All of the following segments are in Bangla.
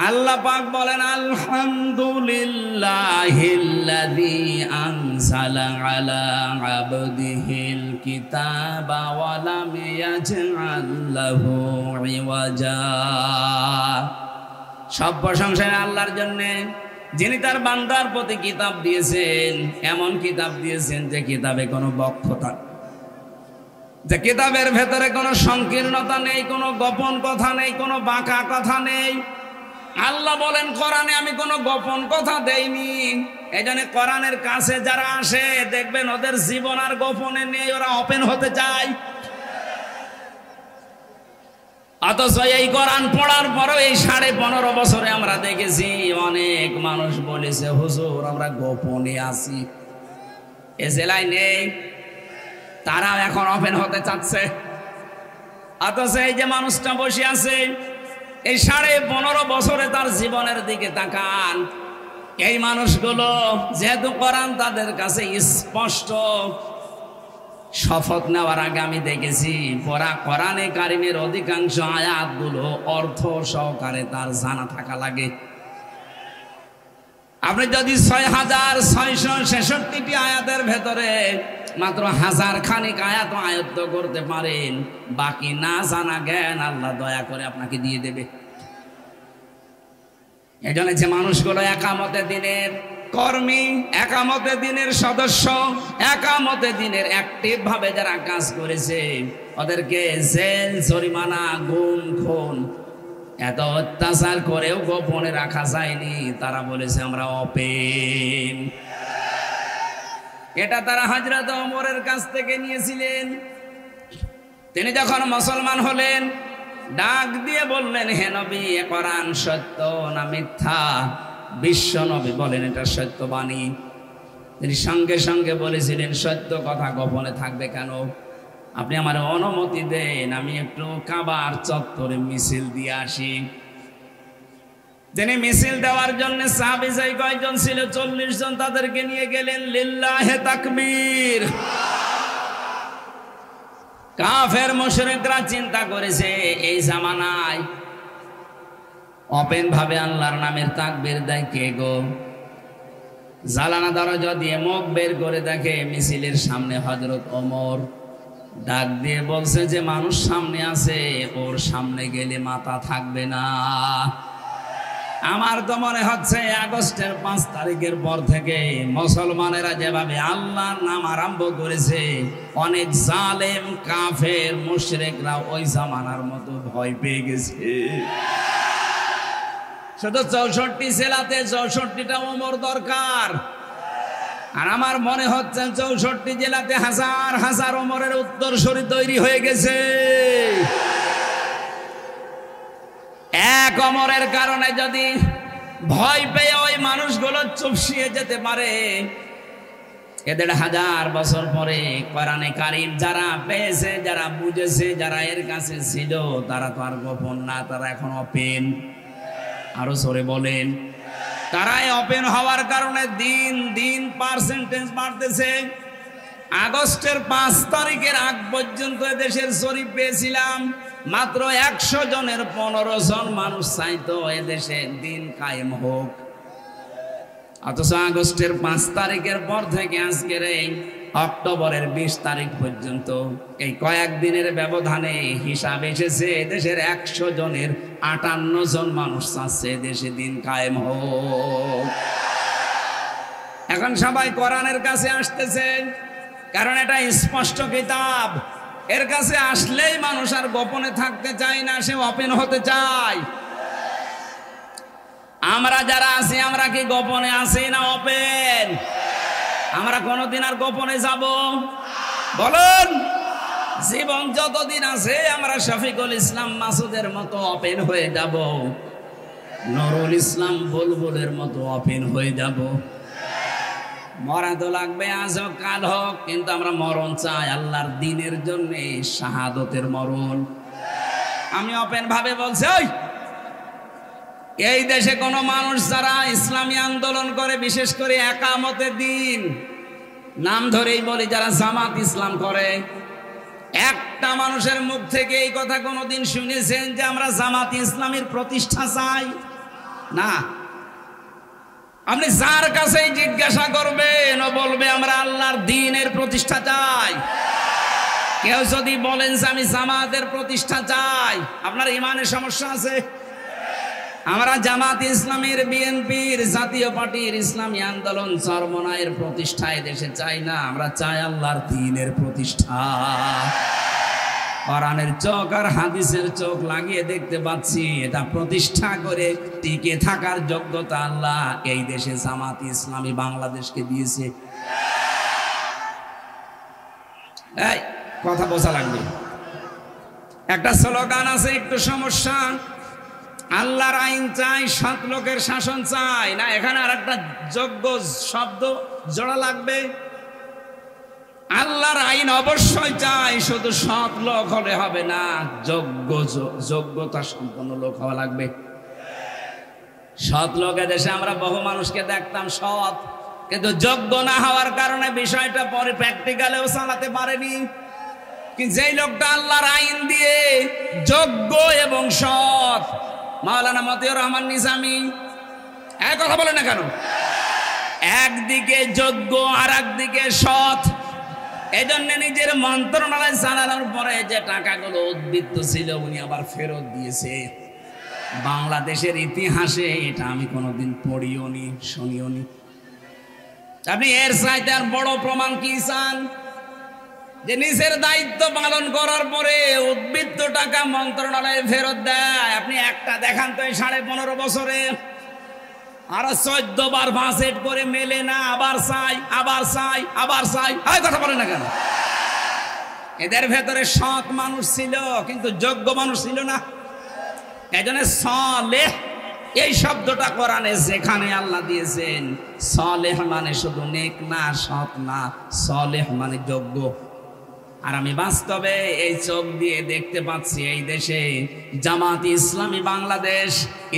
আল্লাহ পাক বলেন আলহামদুলিল্লাহিল্লাযী আনজালা আলা আবদিহিল কিতাবা ওয়া লাম ইয়াজআল লাহু ইওয়াজা। সব প্রশংসা আল্লাহর জন্য, যিনি তার বান্দার প্রতি কিতাব দিয়েছেন। এমন কিতাব দিয়েছেন যে কিতাবে কোনো বক্রতা, যে কিতাবের ভেতরে কোনো সংকীর্ণতা নেই, কোনো গোপন কথা নেই, কোনো বাঁকা কথা নেই। আল্লাহ বলেন কোরআনে আমি কোনো গোপন কথা দেইনি। এই জন্য কোরআনের কাছে যারা আসে দেখবেন ওদের জীবন আর গোপনে নেই, ওরা ওপেন হতে চায়। অথচ এই কোরআন পড়ার পরও এই 15.5 বছরে আমরা দেখেছি অনেক মানুষ বলেছে হুজুর আমরা গোপনে আছি, এ জেলায় নেই, তারাও এখন ওপেন হতে চাচ্ছে। অথচ এই যে মানুষটা বসে আছে এই 15.5 বছরে তার জীবনের দিকে তাকান। এই মানুষগুলো যেহেতু কোরআন তাদের কাছে স্পষ্ট, শপথ নেওয়ার আগে আমি দেখেছি পড়া কোরআনে কারিমের অধিকাংশ আয়াতগুলো অর্থ সহকারে তার জানা থাকা লাগে। আপনি যদি 6666টি আয়াতের ভেতরে মাত্র 1000 খানিক আয়াত আয়ত্ত করতে পারেন, বাকি না জানা জ্ঞান আল্লাহ দয়া করে আপনাকে দিয়ে দেবে। এই জন্য যে মানুষগুলো একামতে দিনের কর্মী, একামতে দিনের সদস্য, একামতে দিনের অ্যাক্টিভ ভাবে যারা কাজ করেছে ওদেরকে জেল, জরিমানা, গুম, খুন এত অত্যাচার করেও গোপনে রাখা যায়নি। তারা বলেছে আমরা ওপেন। এটা তারা হযরত ওমরের কাছ থেকে নিয়েছিলেন। তিনি যখন মুসলমান হলেন ডাক দিয়ে বললেন হে নবী, এ কোরআন সত্য না মিথ্যা? বিশ্ব নবী বলেন এটা সত্যবাণী। তিনি সঙ্গে সঙ্গে বলেছিলেন সত্য কথা গোপনে থাকবে কেন? আপনি আমার অনুমতি দেন আমি একটু কাবার চত্বরে মিছিল দিয়ে আসি। তিনি মিছিল দেওয়ার জন্য সাহাবী যাই কয়জন ছিল 40 জন, তাদেরকে নিয়ে গেলেন। লিল্লাহে তাকবীর। কাফের মুশরিকরা চিন্তা করেছে এই জামানায় ওপেন ভাবে আল্লাহর নামের তাকবীর দেয় কে গো? জালানা দরজা দিয়ে মুখ বের করে দেখে মিছিলের সামনে হযরত ওমর। ডাক দিয়ে বলছে যে মানুষ সামনে আছে, ওর সামনে গেলে মাথা থাকবে না। আমার তো মনে হচ্ছে আগস্টের 5 তারিখের পর থেকে মুসলমানেরা যেভাবে আল্লাহর নাম আরম্ভ করেছে, অনেক জালেম কাফের মুশরিকরা ওই জামানার মতো ভয় পেয়ে গেছে। শুধু 64 জেলাতে 64টা ওমর দরকার। আর আমার মনে হচ্ছে 64 জেলাতে হাজার হাজার ওমরের উত্তরসূরি তৈরি হয়ে গেছে। এক ওমরের কারণে যদি ভয় পেয়ে ওই মানুষগুলো চুপসিয়ে যেতে পারে, এদের 1000 বছর পরে কোরআনে কারীম যারা পেয়েছে, যারা বুঝেছে, যারা এর কাছে ছিল, তারা তো আর গোপন না, তারা এখন ওপেন। আরো জোরে বলেন। তারাই ওপেন হওয়ার কারণে দিন দিন পার্সেন্টেজ বাড়তেছে। আগস্টের 5 তারিখের আগ পর্যন্ত এদেশের জরিপ পেয়েছিলাম মাত্র 100 জনের 15 জন মানুষ চাইতো এদেশে দিন কায়েম হোক। অথচ আগস্টের 5 তারিখের পর থেকে আজকের এই অক্টোবরের 20 তারিখ পর্যন্ত এই কয়েকদিনের ব্যবধানে হিসাব এসেছে এদেশের 100 জনের 58 জন মানুষ চাচ্ছে দেশে দিন কায়েম হোক। এখন সবাই কোরআনের কাছে আসতেছে, কারণ এটা স্পষ্ট কিতাব। এর কাছে আসলেই মানুষ আর গোপনে থাকতে চায় না, সে ওপেন হতে চায়। আমরা যারা আছি আমরা কি গোপনে আছি না ওপেন? আমরা কোনদিন আর গোপনে যাব? বলুন। জীবন যতদিন আছে আমরা শফিকুল ইসলাম মাসুদের মতো ওপেন হয়ে যাব, নুরুল ইসলাম বুলবুলের মতো ওপেন হয়ে যাব। মরা তো লাগবে আজ হোক কাল হোক, কিন্তু আমরা মরণ চাই আল্লাহর দ্বীনের জন্য, শাহাদতের মরণ। আমি ওপেন ভাবে বলছি, এই দেশে কোনো মানুষ যারা ইসলামী আন্দোলন করে, বিশেষ করে একামতে দিন নাম ধরেই বলি, যারা জামাত ইসলাম করে, একটা মানুষের মুখ থেকে এই কথা কোনোদিন শুনেছেন যে আমরা জামাত ইসলামের প্রতিষ্ঠা চাই? না। আপনি যার কাছেই জিজ্ঞাসা করবেন ও বলবে আমরা আল্লাহর দ্বীনের প্রতিষ্ঠা চাই। কেউ যদি বলেন যে আমি জামাতের প্রতিষ্ঠা চাই, আপনার ইমানের সমস্যা আছে। আমরা জামাত ইসলামের, বিএনপির, জাতীয় পার্টির, ইসলামী আন্দোলন, চরমনায়ের প্রতিষ্ঠা দেশে চাই না। আমরা চাই আল্লাহর দ্বীনের প্রতিষ্ঠা। কোরআনের চোখ আর হাদিসের চোখ লাগিয়ে দেখতে পাচ্ছি এটা প্রতিষ্ঠা করে টিকে থাকার যোগ্যতা আল্লাহ এই দেশে জামাত ইসলামী বাংলাদেশকে দিয়েছে। এই কথা বোঝা লাগবে। একটা স্লোগান আছে, একটু সমস্যা, আল্লাহর আইন চাই, সৎ লোকের শাসন চাই না। এখানে আর একটা যোগ্য শব্দ জোড়া লাগবে। আল্লাহর আইন অবশ্যই চাই, শুধু সৎ লোক হলে হবে না, যোগ্যতা সম্পন্ন লোক হওয়া লাগবে। সৎ লোক দেশে আমরা বহু মানুষকে দেখতাম সৎ, কিন্তু যোগ্য না হওয়ার কারণে বিষয়টা পরে প্র্যাকটিক্যালেও চালাতে পারেনি। কিন্তু যেই লোকটা আল্লাহর আইন দিয়ে যোগ্য এবং সৎ, মাওলানা মতিউর রহমান নিজামী, এক কথা বলে না কেন, একদিকে যোগ্য আর একদিকে সৎ। এজন্য নিজের মন্ত্রণালয় চালানোর পরে যে টাকাগুলো উদ্বৃত্ত ছিল উনি আবার ফেরত দিয়েছে। বাংলাদেশের ইতিহাসে এটা আমি কোনোদিন পড়িও নি, শুনিও নি। আপনি এর চাইতে আর বড় প্রমাণ কি চান? যে নিজের দায়িত্ব পালন করার পরে উদ্বৃত্ত টাকা মন্ত্রণালয়ে ফেরত দেয়। আপনি একটা দেখান তো এই 15.5 বছরে। আর 14 বার বাজেট করে মেলে না, আবার চাই, আবার চাই, আবার চাই। কথা বলে না কেন? এদের ভেতরে সৎ মানুষ ছিল কিন্তু যোগ্য মানুষ ছিল না। এজন্য সালেহ এই শব্দটা কোরআনে যেখানে আল্লাহ দিয়েছেন, সালেহ মানে শুধু নেক না, সৎ না, সালেহ মানে যোগ্য। আর আমি বাস্তবে এই চোখ দিয়ে দেখতে পাচ্ছি এই দেশে জামাত ইসলামী বাংলাদেশ,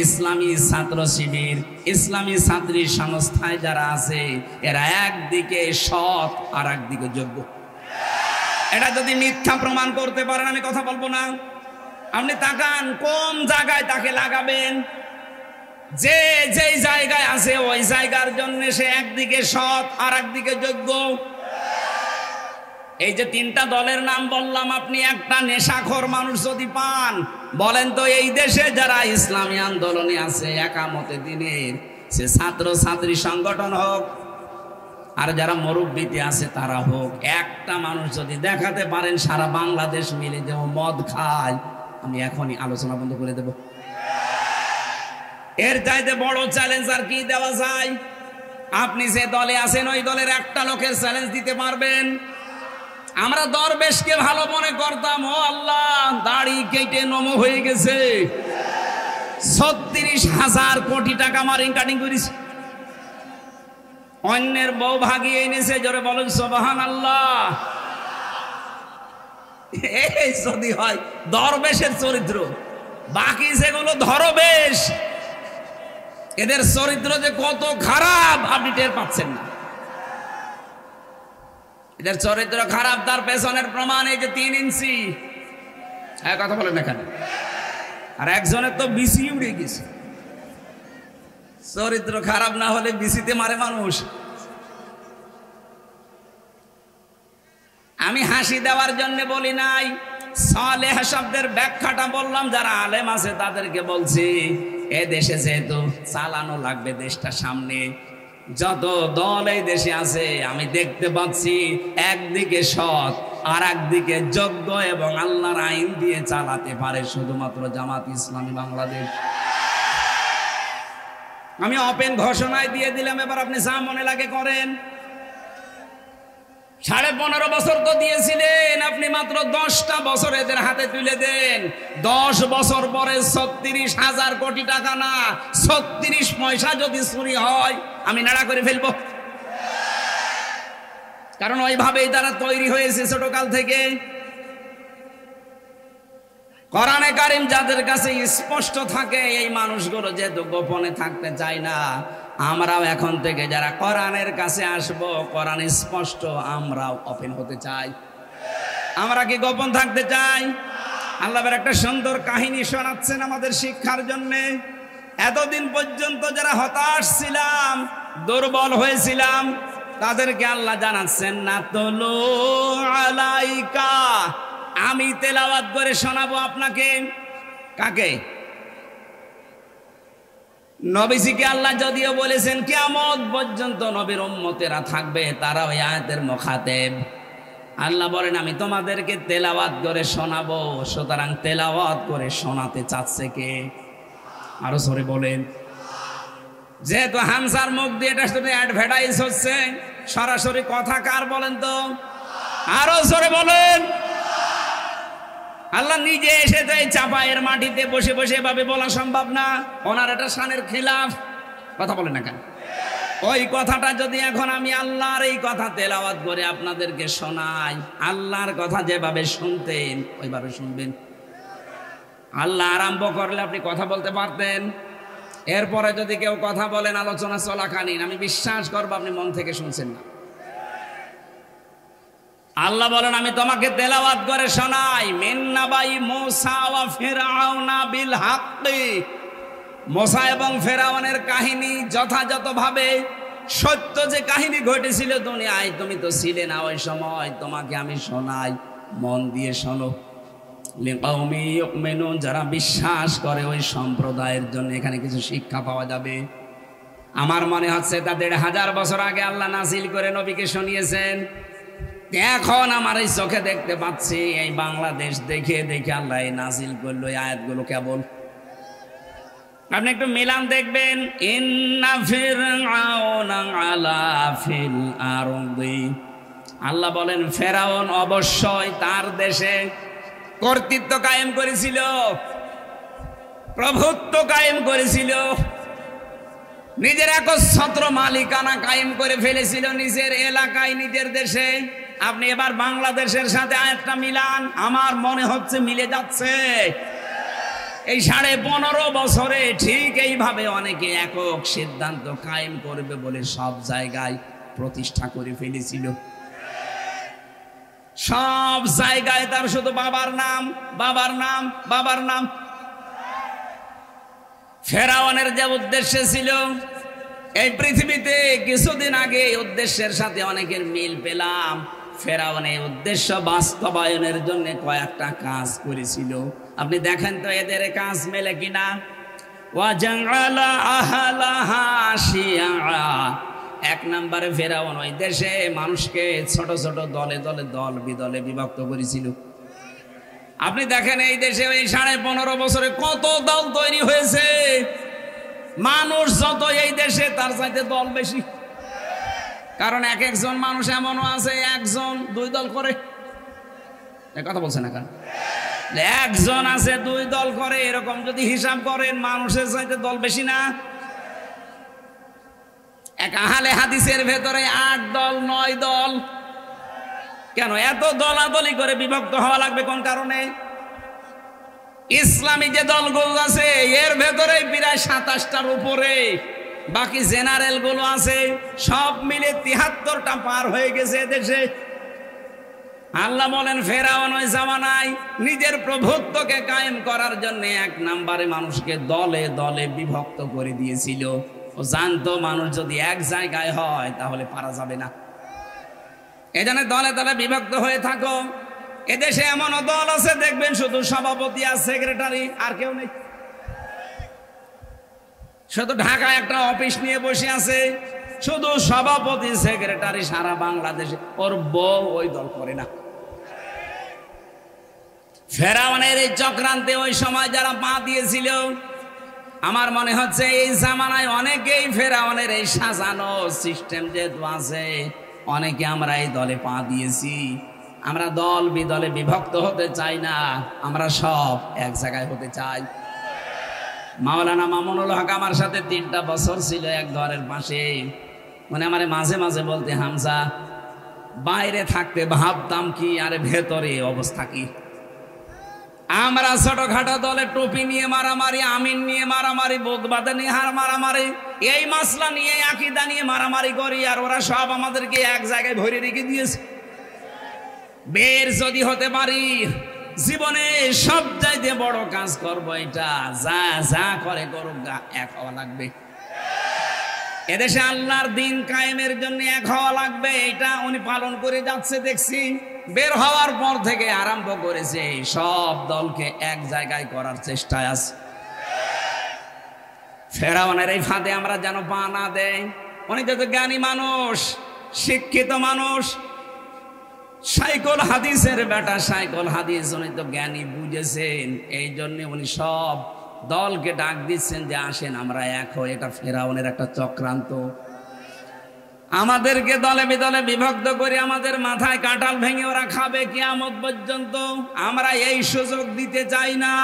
ইসলামী ছাত্র শিবির, ইসলামী ছাত্রী সংস্থায় যারা আছে এরা একদিকে সৎ আর একদিকে যোগ্য। এটা যদি মিথ্যা প্রমাণ করতে পারেন আমি কথা বলবো না। আপনি তাকান কোন জায়গায় তাকে লাগাবেন। যে যেই জায়গায় আছে ওই জায়গার জন্য সে একদিকে সৎ আর একদিকে যোগ্য। এই যে 3টা দলের নাম বললাম, আপনি একটা নেশাখোর মানুষ যদি পান, বলেন তো এই দেশে যারা ইসলামী আন্দোলনে আছে একামতে দিনের, সে ছাত্র ছাত্রী সংগঠন হোক আর যারা মুরব্বিতে আছে তারা হোক, একটা মানুষ যদি দেখাতে পারেন সারা বাংলাদেশ মিলে যে ও মদ খায়, আমি এখনই আলোচনা বন্ধ করে দেব। এর চাইতে বড় চ্যালেঞ্জ আর কি দেওয়া যায়? আপনি যে দলে আছেন ওই দলের একটা লোকের চ্যালেঞ্জ দিতে পারবেন? আমরা দরবেশকে ভালো মনে করতাম, ও আল্লাহ দাড়ি কেটে নমো হয়ে গেছে, 36,000 কোটি টাকা মারিং কাটিং করেছে, অন্যের বউ ভাগিয়ে এনেছে। জোরে বলেন সুবহানাল্লাহ। এই যদি হয় দরবেশের চরিত্র, বাকি যেগুলো ধরবেশ, এদের চরিত্র যে কত খারাপ আপনি টের পাচ্ছেন না। এদের চরিত্র খারাপ, তার পেছনের প্রমাণ এই যে 3 ইঞ্চি। কথা বলেন না কেন? আর একজনের তো বিসি উড়ে গেছে। চরিত্র খারাপ না হলে বিসিতে মারে মানুষ। আমি হাসি দেওয়ার জন্য বলি নাই, সালেহ শব্দের ব্যাখ্যাটা বললাম। যারা আলেম আছে তাদেরকে বলছি, এ দেশে যেহেতু চালানো লাগবে দেশটা সামনে, যত দল এই দেশে আছে আমি দেখতে পাচ্ছি একদিকে সৎ আর একদিকে যোগ্য এবং আল্লাহর আইন দিয়ে চালাতে পারে শুধুমাত্র জামাত ইসলামী বাংলাদেশ। আমি ওপেন ঘোষণায় দিয়ে দিলাম, এবার আপনি যা মনে লাগে করেন। 15.5 বছর তো দিয়েছিলেন, আপনি মাত্র 10টা বছর এদের হাতে তুলে দেন। 10 বছর পরে 36,000 কোটি টাকা না, 36 পয়সা যদি চুরি হয় আমি নাড়া করে ফেলবো। কারণ ওইভাবেই তারা তৈরি হয়েছে ছোটকাল থেকে। কোরআনে কারীম যাদের কাছে স্পষ্ট থাকে, এই মানুষগুলো যেহেতু গোপনে থাকতে চায় না, আমরাও এখন থেকে যারা কোরআনের কাছে আসব, কোরআন স্পষ্ট, আমরাও ওপেন হতে চাই। আমরা কি গোপন থাকতে চাই? আল্লাহর একটা সুন্দর কাহিনী শোনাচ্ছেন আমাদের শিক্ষার জন্যে। এতদিন পর্যন্ত যারা হতাশ ছিলাম, দুর্বল হয়েছিলাম, তাদেরকে আল্লাহ জানাচ্ছেন না তলু আলাইকা, আমি তেলাওয়াত করে শোনাবো আপনাকে। কাকে? নবীজিকে আল্লাহ যদিও বলেছেন কিয়ামত পর্যন্ত নবীর উম্মতেরা থাকবে, তারা ওই আয়াতের মুখাতেব। আল্লাহ বলেন আমি তোমাদেরকে তেলাওয়াত করে শোনাবো। সুতরাং তেলাওয়াত করে শোনাতে চাচ্ছে কে? আরো জোরে বলেন। যেহেতু হামসার মুখ দিয়ে এটা শুধু অ্যাডভার্টাইজ হচ্ছে, সরাসরি কথা কার বলেন তো? আরো জোরে বলেন। আল্লাহ নিজে এসে তো এই চাপায়ের মাটিতে বসে বসে এভাবে বলা সম্ভব না, ওনার এটা শানের খিলাফ। কথা বলেন না কেন? ওই কথাটা যদি এখন আমি আল্লাহর এই কথা তেলাওয়াত করে আপনাদেরকে শোনাই, আল্লাহর কথা যেভাবে শুনতেন ওইভাবে শুনবেন। আল্লাহ আরম্ভ করলে আপনি কথা বলতে পারতেন, এরপরে যদি কেউ কথা বলেন আলোচনা চলাকালীন, আমি বিশ্বাস করবো আপনি মন থেকে শুনছেন না। আল্লাহ বলেন আমি তোমাকে তেলাওয়াত করে শোনাই মিন নাবাই মূসা ওয়া ফিরআউনা বিল হাক্কি। মূসা এবং ফেরাউনের কাহিনী যথাযথভাবে সত্য যে কাহিনী ঘটেছিল দুনিয়ায়, তুমি তো ছিলে না ওই সময়, তোমাকে আমি শোনাই, মন দিয়ে শোনো। লিকাউমি ইউমিনুন, যারা বিশ্বাস করে ওই সম্প্রদায়ের জন্য এখানে কিছু শিক্ষা পাওয়া যাবে। আমার মনে হচ্ছে তা ১৫০০ বছর আগে আল্লাহ নাজিল করে নবীকে শুনিয়েছেন। এখন আমার এই চোখে দেখতে পাচ্ছি এই বাংলাদেশ দেখে দেখে আল্লাহ নাজিল করলো এই আয়াতগুলো। কেবল আপনি একটু মিলান দেখবেন। ইন্না ফিরআউনা আলা ফিল আরদি, আল্লাহ বলেন ফেরাউন অবশ্যই তার দেশে কর্তৃত্ব কায়েম করেছিল, প্রভুত্ব কায়েম করেছিল, নিজের একচ্ছত্র মালিকানা কায়েম করে ফেলেছিল নিজের এলাকায়, নিজের দেশে। আপনি এবার বাংলাদেশের সাথে আয়াতটা মিলান, আমার মনে হচ্ছে মিলে যাচ্ছে। এই 15.5 বছরে ঠিক এইভাবে অনেকে একক সিদ্ধান্ত কায়েম করবে বলে সব জায়গায় প্রতিষ্ঠা করে ফেলেছিল। সব জায়গায় তার শুধু বাবার নাম, বাবার নাম, বাবার নাম। ফেরাউনের যে উদ্দেশ্য ছিল এই পৃথিবীতে, কিছুদিন আগে এই উদ্দেশ্যের সাথে অনেকের মিল পেলাম। ফেরাউন এই উদ্দেশ্য বাস্তবায়নের জন্য কয়েকটা কাজ করেছিল। আপনি দেখেন তো এদের কাজ মেলে কিনা। ওয়াজাআলা আহলাহা শিয়া, এক নম্বরে ফেরাউন ওই দেশে মানুষকে ছোট ছোট দলে দলে দল বিদলে বিভক্ত করেছিল। আপনি দেখেন এই দেশে ওই 15.5 বছরে কত দল তৈরি হয়েছে। মানুষ যত এই দেশে তার চাইতে দল বেশি। কারণ এক একজন মানুষ এমনও আছে একজন 2 দল করে। কথা বলছে না কেন? একজন আছে 2 দল করে, এরকম যদি হিসাব করেন মানুষের চাইতে দল বেশি না? এক আহলে হাদিসের ভেতরে 8 দল 9 দল। কেন এত দলাদলি করে বিভক্ত হওয়া লাগবে কোন কারণে? ইসলামী যে দলগুলো আছে এর ভেতরে প্রায় 27টার উপরে, বাকি জেনারেল গুলো আছে সব মিলে 73টা পার হয়ে গেছে দেশে। আল্লাহ বলেন ফেরাউন ওই জামানায় নিজের প্রভুত্বকে কায়েম করার জন্য 1 নম্বরে মানুষকে দলে দলে বিভক্ত করে দিয়েছিল। ও জানতো মানুষ যদি এক জায়গায় হয় তাহলে পারা যাবে না, এজন্য দলে দলে বিভক্ত হয়ে থাকো। এদেশে এমনও দল আছে দেখবেন শুধু সভাপতি আর সেক্রেটারি, আর কেউ নেই। শুধু ঢাকায় একটা অফিস নিয়ে বসে আছে, শুধু সভাপতি সেক্রেটারি সারা বাংলাদেশে, ওর বউ ওই দল করে না। ফেরাউনের এই চক্রান্তে ওই সময় যারা পা দিয়েছিল, আমার মনে হচ্ছে এই জামানায় অনেকেই ফেরাউনের এই সাজানো সিস্টেম যেহেতু আছে, অনেকে আমরা এই দলে পা দিয়েছি। আমরা দল বিদলে বিভক্ত হতে চাই না, আমরা সব এক জায়গায় হতে চাই। মাওলানা মামুনুল হক আমার সাথে 3টা বছর ছিল এক ঘরের পাশে। মানে আমার মাঝে মাঝে বলতে, হামজা বাইরে থাকতে ভাবতাম কি আরে ভেতরে অবস্থা কি। আমরা ছোটখাটো দলে টুপি নিয়ে মারামারি, আমিন নিয়ে মারামারি, বোধবাদে নিয়ে মারামারি, এই মাসলা নিয়ে আকীদা নিয়ে মারামারি করি, আর ওরা সব আমাদেরকে এক জায়গায় ভরে রেখে দিয়েছে। বের যদি হতে পারি জীবনে সব চাইতে বড় কাজ করব, এটা যা যা করে করুক গা, এক হওয়া লাগবে। এদেশে আল্লাহর দিন কায়েমের জন্য এক হওয়া লাগবে, এটা উনি পালন করে যাচ্ছে দেখছি। বের হওয়ার পর থেকে আরম্ভ করেছে, সব দলকে এক জায়গায় করার চেষ্টায় আছে। ফেরাউনের এই ফাঁদে আমরা যেন পা না দেয়। উনি যত জ্ঞানী মানুষ, শিক্ষিত মানুষ, সাইকল হাদিসের বেটা, সাইকল হাদিস, উনি তো জ্ঞানী, বুঝেছেন। এই জন্য উনি সব দলকে ডাক দিচ্ছেন যে আসেন আমরা এক হই। এটা ফেরাউনের একটা চক্রান্ত। আমাদেরকে দলে বিদলে বিভক্ত করে আমাদের মাথায় কাঁঠাল ভেঙে ওরা খাবে কিয়ামত পর্যন্ত। আমরা এই সুযোগ দিতে চাই না।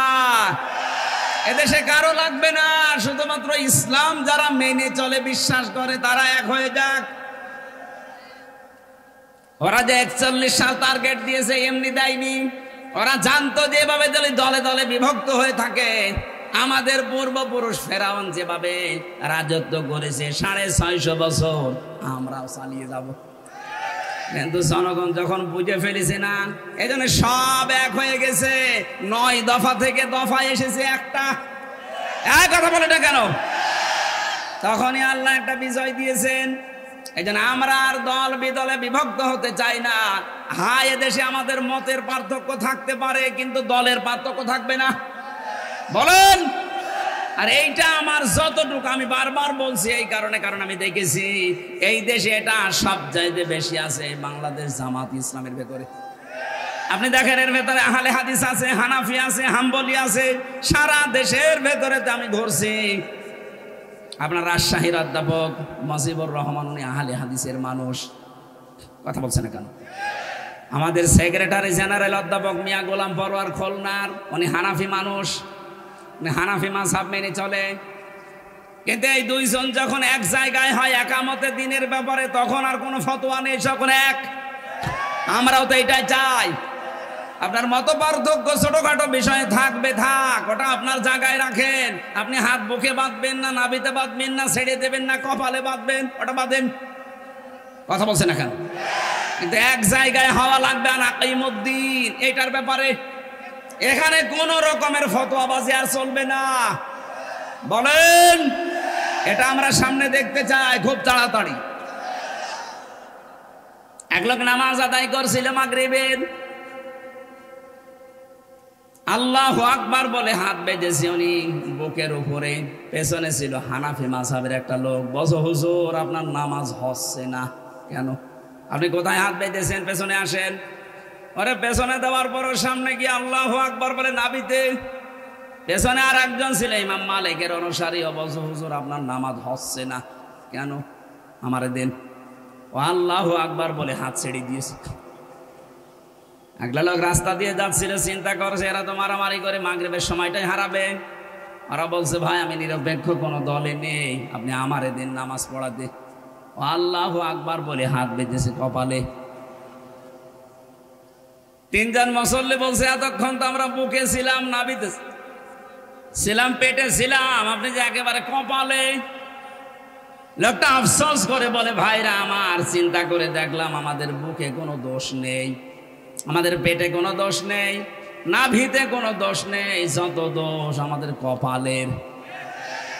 এদেশে কারো লাগবে না, শুধুমাত্র ইসলাম যারা মেনে চলে, বিশ্বাস করে, তারা এক হয়ে যাক। ওরা যে 41 সাল টার্গেট দিয়েছে এমনি দেয়নি। ওরা জানতো যে এভাবে যদি দলে দলে বিভক্ত হয়ে থাকে, আমাদের পূর্বপুরুষ ফেরাউন যেভাবে রাজত্ব করেছে 650 বছর, আমরাও চালিয়ে যাব। কিন্তু জনগণ যখন বুঝে ফেলেছে না, এই জন্য সব এক হয়ে গেছে। 9 দফা থেকে দফা এসেছে একটা। এক কথা বলে না কেন? তখনই আল্লাহ একটা বিজয় দিয়েছেন। এই জন্য আমরা আর দল বিদলে বিভক্ত হতে চাই না। হ্যাঁ, এদেশে আমাদের মতের পার্থক্য থাকতে পারে, কিন্তু দলের পার্থক্য থাকবে না। বলেন। আর এইটা আমার যতটুকু, আমি বারবার বলছি এই কারণে, কারণ আমি দেখেছি এই দেশে এটা সব চাইতে বেশি আছে বাংলাদেশ জামাত ইসলামের ভেতরে। আপনি দেখেন এর ভেতরে আহলে হাদিস আছে, হানাফি আছে, হাম্বলি আছে। সারা দেশের ভেতরে আমি ঘুরছি। আপনার রাজশাহীর অধ্যাপক মজিবুর রহমান, উনি আহলে হাদিসের মানুষ। কথা বলছেন না কেন? আমাদের সেক্রেটারি জেনারেল অধ্যাপক মিয়া গোলাম পরোয়ার খুলনার, উনি হানাফি মানুষ, উনি হানাফি মাযহাব মেনে চলে। কিন্তু এই দুইজন যখন এক জায়গায় হয় একামতে দিনের ব্যাপারে, তখন আর কোনো ফতোয়া নেই, সকল এক। আমরাও তো এটাই চাই। আপনার মত পার্থক্য ছোটখাটো বিষয়ে থাকবে, থাক, ওটা আপনার জায়গায় রাখেন। আপনি হাত বুকে বাঁধবেন না, নাভিতে বাঁধবেন না, ছেড়ে দেবেন না, কপালে বাঁধবেন, ওটা বাঁধেন। কথা বলছেন না কেন? কিন্তু এক জায়গায় হওয়া লাগবে না আকিমুদ্দিন, এটার ব্যাপারে। এখানে কোন রকমের ফতোয়াবাজি আর চলবে না। বলেন। এটা আমরা সামনে দেখতে চাই খুব তাড়াতাড়ি। এক লোক নামাজ আদায় করছিল মাগরিবের, আল্লাহু আকবার বলে হাত বেঁধেছে উনি বুকের উপরে। পেছনে ছিল হানাফি মাযহাবের একটা লোক। বলছে, হুজুর আপনার নামাজ হচ্ছে না কেন? আপনি কোথায় হাত বেঁধেছেন? পেছনে আসেন। ওরে পেছনে দেওয়ার পর সামনে গিয়ে আল্লাহু আকবার বলে নাবিতে। পেছনে আর একজন ছিল ইমাম মালিকের অনুসারী। বলছে, হুজুর আপনার নামাজ হচ্ছে না কেন? আমারে দেন। ও আল্লাহু আকবার বলে হাত ছেড়ে দিয়েছে। একটা লোক রাস্তা দিয়ে যাচ্ছিল, চিন্তা করছে এরা তো মারামারি করে মাগরিবের সময়টাই হারাবে। ওরা বলছে, ভাই আমি নিরপেক্ষ কোনো দলে নেই, আপনি আমারে দিন নামাজ পড়াতে। ও আল্লাহু আকবার বলে হাত বেঁধেছে কপালে। 3 জন মুসল্লি বলছে, এতক্ষণ তো আমরা বুকে ছিলাম, নাভিতে ছিলাম, পেটে ছিলাম, আপনি যে একেবারে কপালে। লোকটা আফসোস করে বলে, ভাইরা আমার, চিন্তা করে দেখলাম আমাদের বুকে কোনো দোষ নেই, আমাদের পেটে কোনো দোষ নেই, নাভিতে কোনো দোষ নেই, যত দোষ আমাদের কপালের।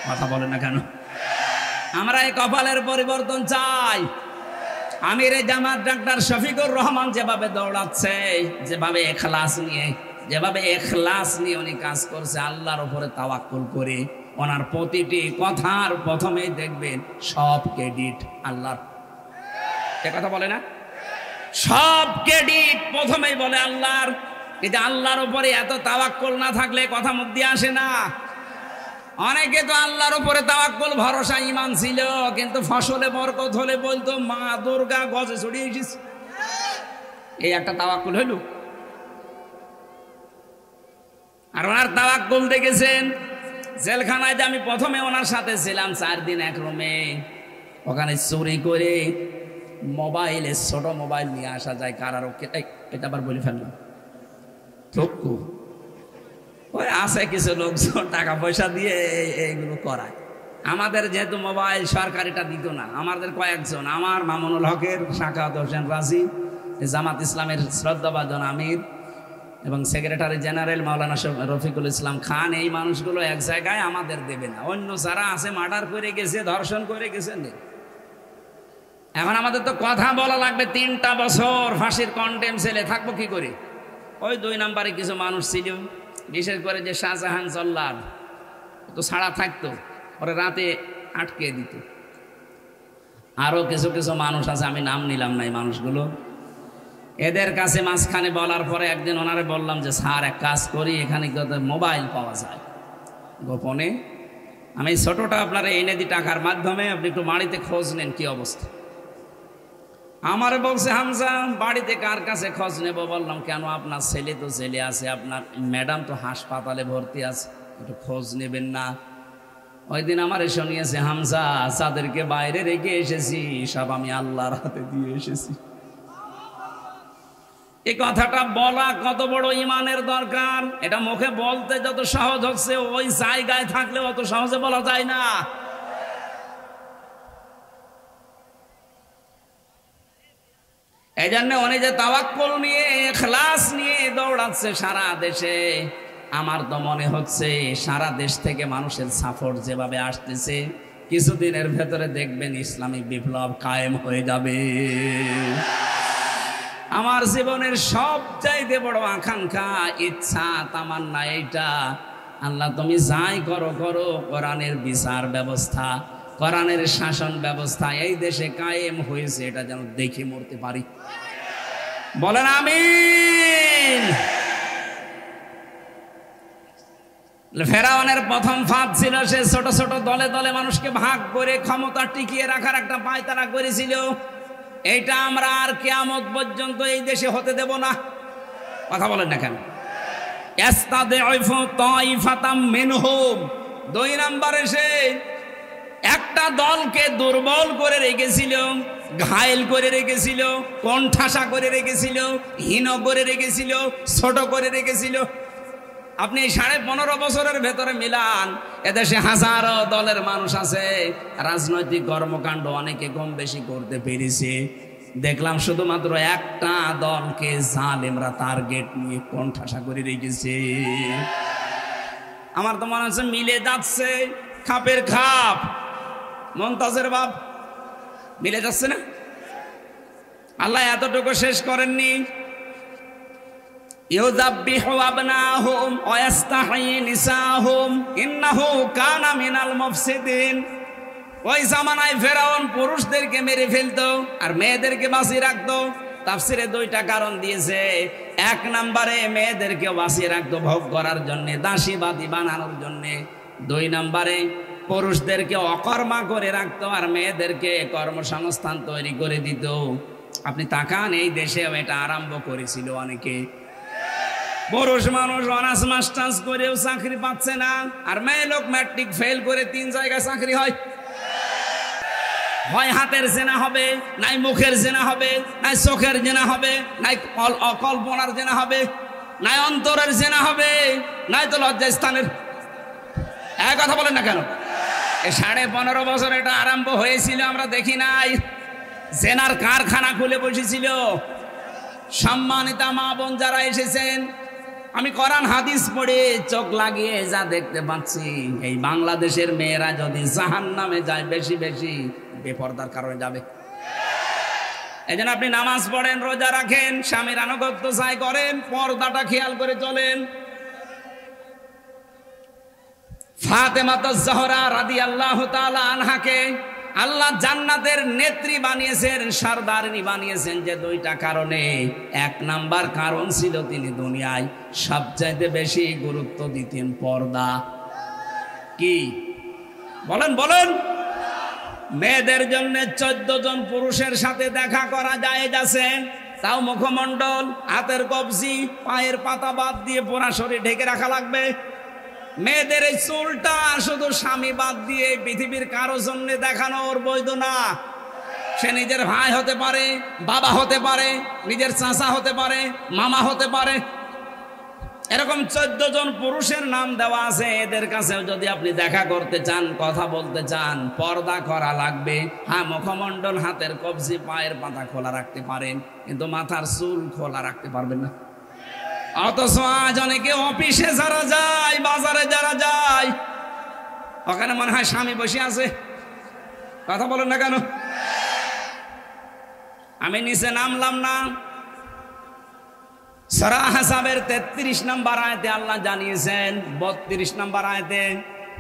কথা বলে না কেন? আমরা এই কপালের পরিবর্তন চাই। আমির জামাত ডাক্তার শফিকুর রহমান যেভাবে দৌড়াচ্ছে, যেভাবে এখলাস নিয়ে উনি কাজ করছে, আল্লাহর উপরে তাওয়াক্কুল করে, ওনার প্রতিটি কথার প্রথমেই দেখবেন সব ক্রেডিট আল্লাহর। এ কথা বলে না? সব ক্রেডিট প্রথমেই বলে আল্লাহর। কিন্তু আল্লাহর উপরে এত তাওয়াক্কুল না থাকলে কথা মুখ দিয়ে আসে না। অনেকে তো আল্লাহর উপরে তাওয়াক্কুল ভরসা ঈমান ছিল, কিন্তু ফসলে বরকত হলে বলতো মা দুর্গা গজে ছড়িয়ে এসেছে। এই একটা তাওয়াক্কুল হইল। আর ওনার তাওয়াক্কুল দেখেছেন জেলখানায় যে আমি প্রথমে ওনার সাথে ছিলাম 4 দিন এক রুমে, ওখানে চুরি করে মোবাইলে ছোট মোবাইল নিয়ে আসা যায় কারারক্ষে। এটা আবার বলে ফেললাম, থক্কু ওই আছে কিছু লোকজন টাকা পয়সা দিয়ে এইগুলো করায়। আমাদের যেহেতু মোবাইল সরকারিটা দিত না, আমাদের কয়েকজন, আমার মামুনুল হকের, সাখাওয়াত হোসেন রাজি, জামাত ইসলামের শ্রদ্ধাভাজন আমির, এবং সেক্রেটারি জেনারেল মাওলানা রফিকুল ইসলাম খান, এই মানুষগুলো এক জায়গায় আমাদের দেবে না। অন্য যারা আছে মার্ডার করে গেছে, ধর্ষণ করে গেছেন। এখন আমাদের তো কথা বলা লাগবে। 3টা বছর ফাঁসির কন্টেম সেলে থাকবো কি করে? ওই 2 নম্বরে কিছু মানুষ ছিল, বিশেষ করে যে শাহজাহান জল্লাদ, তো ছাড়া থাকতো, ওরা রাতে আটকে দিত। আরো কিছু কিছু মানুষ আছে, আমি নাম নিলাম না এই মানুষগুলো। এদের কাছে মাঝখানে বলার পরে একদিন ওনারে বললাম যে স্যার এক কাজ করি, এখানে মোবাইল পাওয়া যায় গোপনে, আমি ছোটটা আপনারা এনে দিই টাকার মাধ্যমে, আপনি একটু বাড়িতে খোঁজ নেন কি অবস্থা। আমার বলছে হামজা বাড়িতে কার কাছে খোঁজ নেব? বললাম কেন, আপনার ছেলে তো জেলে আছে, আপনার ম্যাডাম তো হাসপাতালে ভর্তি আছে, একটু খোঁজ নেবেন না? ওই দিন আমার শুনিয়েছে, হামজা যাদেরকে বাইরে রেখে এসেছি সব আমি আল্লাহর হাতে দিয়ে এসেছি। এই কথাটা বলা কত বড় ইমানের দরকার। এটা মুখে বলতে যত সহজ হচ্ছে, ওই জায়গায় থাকলে অত সহজে বলা যায় না। এই জন্য উনি যে তাওয়াক্কুল নিয়ে, ইখলাস নিয়ে দৌড়াচ্ছে সারা দেশে, আমার তো মনে হচ্ছে সারা দেশ থেকে মানুষের সাপোর্ট যেভাবে আসতেছে, কিছুদিনের ভেতরে দেখবেন ইসলামিক বিপ্লব কায়েম হয়ে যাবে। আমার জীবনের সবচাইতে বড় আকাঙ্ক্ষা, ইচ্ছা, তামান্না এইটা, আল্লাহ তুমি যাই করো করো, কোরআনের বিচার ব্যবস্থা, কোরআনের শাসন ব্যবস্থা এই দেশে কায়েম হয়েছে, এটা যেন দেখে মরতে পারি। বলেন আমিন। ফেরাউনের প্রথম ফাঁদ ছিল, সে ছোট ছোট দলে দলে মানুষকে ভাগ করে ক্ষমতা টিকিয়ে রাখার একটা পায়তারা করেছিল। এইটা আমরা আর কিয়ামত পর্যন্ত এই দেশে হতে দেব না। কথা বলেন না কেন? 2 নম্বরে সে একটা দলকে দুর্বল করে রেখেছিল, ঘায়েল করে রেখেছিল, কোণঠাসা করে রেখেছিল, হীন করে রেখেছিল, ছোট করে রেখেছিল। আপনি 15.5 বছরের ভেতরে মিলান, এদেশে হাজারো দলের মানুষ আছে, রাজনৈতিক কর্মকাণ্ড অনেকে কম বেশি করতে পেরেছে। দেখলাম শুধুমাত্র একটা দলকে জালেমরা টার্গেট নিয়ে কোণঠাসা করে রেখেছে। আমার তো মনে হচ্ছে মিলে যাচ্ছে, খাপের খাপ, মমতাজের বাপ মিলে যাচ্ছে না? আল্লাহ এতটুকু শেষ করেননি। ইউযাব্বিহু আবনাহুম ওয়া ইস্তাহয়ি নিসাহুম ইন্নাহু কানা মিনাল মুফসিদিন। ওই জামানায় ফেরাউন পুরুষদেরকে মেরে ফেলতো আর মেয়েদেরকে বাঁচিয়ে রাখতো। তাফসিরে 2টা কারণ দিয়েছে। 1 নম্বরে মেয়েদেরকে বাঁচিয়ে রাখতো ভোগ করার জন্য, দাসীবাদী বানানোর জন্য। 2 নম্বরে পুরুষদেরকে অকর্মা করে রাখতো আর মেয়েদেরকে কর্মসংস্থান তৈরি করে দিত। আপনি তাকান, এই দেশে এটা আরম্ভ করেছিল অনেকে। পুরুষ মানুষ অনার্স মাস্টার্স করেও চাকরি পাচ্ছে না, আর মেয়ে লোক ম্যাট্রিক ফেল করে 3 জায়গায় চাকরি হয়। হয় হাতের জেনা হবে, নাই মুখের জেনা হবে, নাই চোখের জেনা হবে, নাই অকল্পনার জেনা হবে, নাই অন্তরের জেনা হবে, নাই তো লজ্জাস্থানের। এক কথা বলেন না কেন? 15.5 বছর এটা আরম্ভ হয়েছিল, আমরা দেখি নাই? জেনার কারখানা খুলে বসেছিল। সম্মানিতা মা বোন যারা এসেছেন, আমি কোরআন হাদিস পড়ে চোখ লাগিয়ে যা দেখতে পাচ্ছি, এই বাংলাদেশের মেয়েরা যদি জাহান্নামে যায় বেশি বেশি বেপরদার কারণে যাবে। এই জন্য আপনি নামাজ পড়েন, রোজা রাখেন, স্বামীর আনুগত্য চাই করেন, পর্দাটা খেয়াল করে চলেন। ফাতেমাতুজ জোহরা রাদিয়াল্লাহু তাআলা আনহাকে আল্লাহ জান্নাতের নেত্রী বানিয়েছেন, সরদারিনী বানিয়েছেন যে 2টা কারণে। 1 নাম্বার কারণ ছিল তিনি দুনিয়ায় সবচাইতে বেশি গুরুত্ব দিতেন পর্দা। কি বলেন বলেন? মেয়েদের জন্য 14 জন পুরুষের সাথে দেখা করা জায়েজ আছে, তাও মুখমণ্ডল, হাতের কবজি, পায়ের পাতা বাদ দিয়ে পুরা শরীর ঢেকে রাখা লাগবে। মেয়েদের এই চুলটা শুধু স্বামী বাদ দিয়ে পৃথিবীর কারো জন্য দেখানো ওর বৈধ না। সে নিজের ভাই হতে পারে, বাবা হতে পারে, নিজের চাচা হতে পারে, মামা হতে পারে। এরকম 14 জন পুরুষের নাম দেওয়া আছে। এদের কাছেও যদি আপনি দেখা করতে চান, কথা বলতে চান, পর্দা করা লাগবে। হ্যাঁ, মুখমণ্ডল, হাতের কবজি, পায়ের পাতা খোলা রাখতে পারেন, কিন্তু মাথার চুল খোলা রাখতে পারবেন না। অথচ আজ অনেকে অফিসে যারা যায়, বাজারে যারা যায়, ওখানে মনে হয় স্বামী বসে আছে। কথা বলেন না কেন? আমি নিচে নামলাম না। সূরা আহজাবের 33 নম্বর আয়াতে আল্লাহ জানিয়েছেন, 32 নম্বর আয়াতে,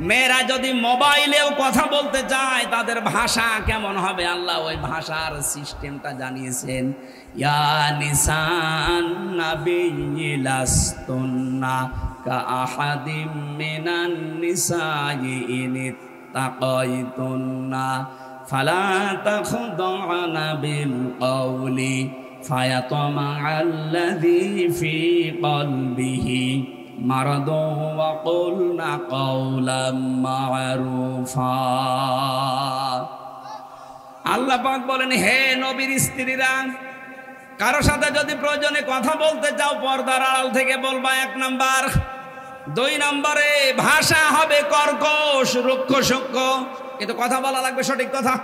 মেয়েরা যদি মোবাইলেও কথা বলতে চায় তাদের ভাষা কেমন হবে, আল্লাহ ওই ভাষার সিস্টেমটা জানিয়েছেন। ইয়া নিসান নাবিয়্যি লাস্তুন্না কাআহাদিম মিনান নিসাই ইন তাকাইতুন্না ফালা তাখদা'না বিল কওলি ফায়াতমা'আল্লাযী ফী কলবিহি মারাদু ওয়া কুলনা কাওলাম মা'রুফা। আল্লাহ পাক বলেন, হে নবীর স্ত্রীরা, কারো সাথে যদি প্রয়োজনে কথা বলতে চাও পর্দার আড়াল থেকে বলবা, 1 নাম্বার। 2 নম্বরে ভাষা হবে কর্কশ, রুক্ষ সূক্ষ্ম, কিন্তু কথা বলা লাগবে সঠিক কথা।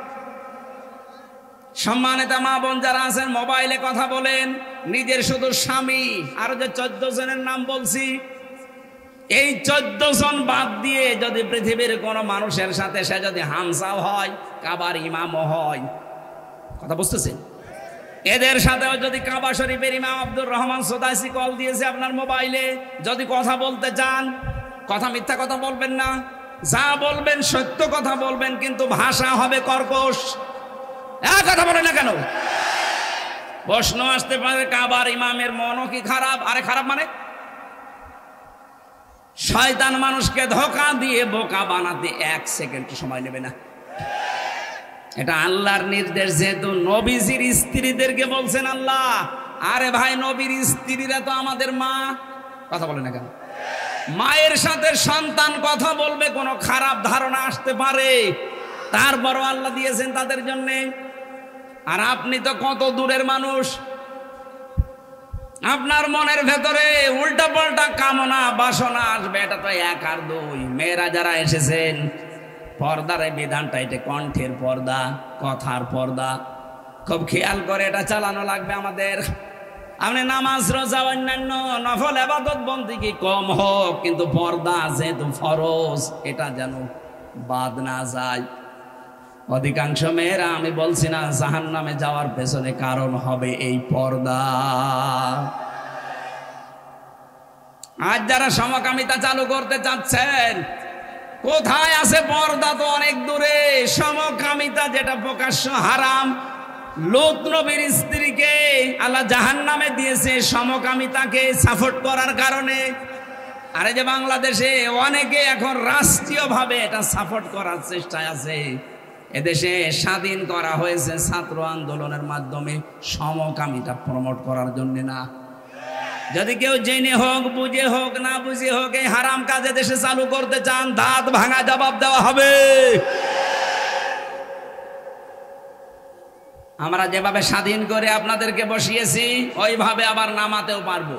সম্মানিত মা বোন যারা আছেন, মোবাইলে কথা বলেন, নিজের শুধু স্বামী আর যে 14 জনের নাম বলছি, এই 14 জন বাদ দিয়ে যদি পৃথিবীর কোন মানুষের সাথে সে যদি হামসাও হয়, কাবার ইমামও হয়, কথা বুঝতেছেন, এদের সাথেও যদি কাবা শরীফের ইমাম আব্দুর রহমান সুদাইসি কল দিয়েছে আপনার মোবাইলে, যদি কথা বলতে চান, কথা মিথ্যা কথা বলবেন না, যা বলবেন সত্য কথা বলবেন, কিন্তু ভাষা হবে কর্কশ। কথা বলে না কেন? প্রশ্ন আসতে পারে, কাবার ইমামের মনও কি খারাপ? আরে খারাপ মানে শয়তান মানুষকে ধোঁকা দিয়ে বোকা বানাতে 1 সেকেন্ড সময় নেবে না। এটা আল্লাহর নির্দেশ, যেহেতু নবীজির স্ত্রীদেরকে বলছেন আল্লাহ। আরে ভাই, নবীর স্ত্রীরা তো আমাদের মা। কথা বলে না কেন? মায়ের সাথে সন্তান কথা বলবে, কোনো খারাপ ধারণা আসতে পারে, তারপরও আল্লাহ দিয়েছেন তাদের জন্য। আর আপনি তো কত দূরের মানুষ, আপনার মনের ভেতরে উল্টা পাল্টা কামনা বাসনা আসবে, এটা তো 1 আর 2। মেয়েরা যারা এসেছেন, পর্দার এই বিধানটা, এটা কণ্ঠের পর্দা, কথার পর্দা, খুব খেয়াল করে এটা চালানো লাগবে আমাদের। আপনি নামাজ, রোজা, অন্যান্য নফল ইবাদত বন্দেগী কম হোক, কিন্তু পর্দা যেহেতু ফরজ, এটা যেন বাদ না যায়। অধিকাংশ মেয়েরা, আমি বলছি না জাহান্নামে যাওয়ার পেছনে কারণ হবে এই পর্দা। আজ যারা সমকামিতা চালু করতে চাচ্ছেন, কোথায় আছে পর্দা? তো অনেক দূরে। সমকামিতা যেটা প্রকাশ্য হারাম, লূত নবীর স্ত্রীকে আল্লাহ জাহান্নামে দিয়েছে সমকামিতাকে সাপোর্ট করার কারণে। আরে যে বাংলাদেশে অনেকে এখন রাষ্ট্রীয়ভাবে এটা সাপোর্ট করার চেষ্টায় আছে। এদেশে স্বাধীন করা হয়েছে ছাত্র আন্দোলনের মাধ্যমে, সমকামিতা প্রমোট করার জন্য না। যদি কেউ জেনে হোক, বুঝে হোক, না বুঝে হোক, এই হারাম কাজে দেশে চালু করতে চান, দাঁত ভাঙা জবাব দেওয়া হবে। আমরা যেভাবে স্বাধীন করে আপনাদেরকে বসিয়েছি, ওইভাবে আবার নামাতেও পারবো।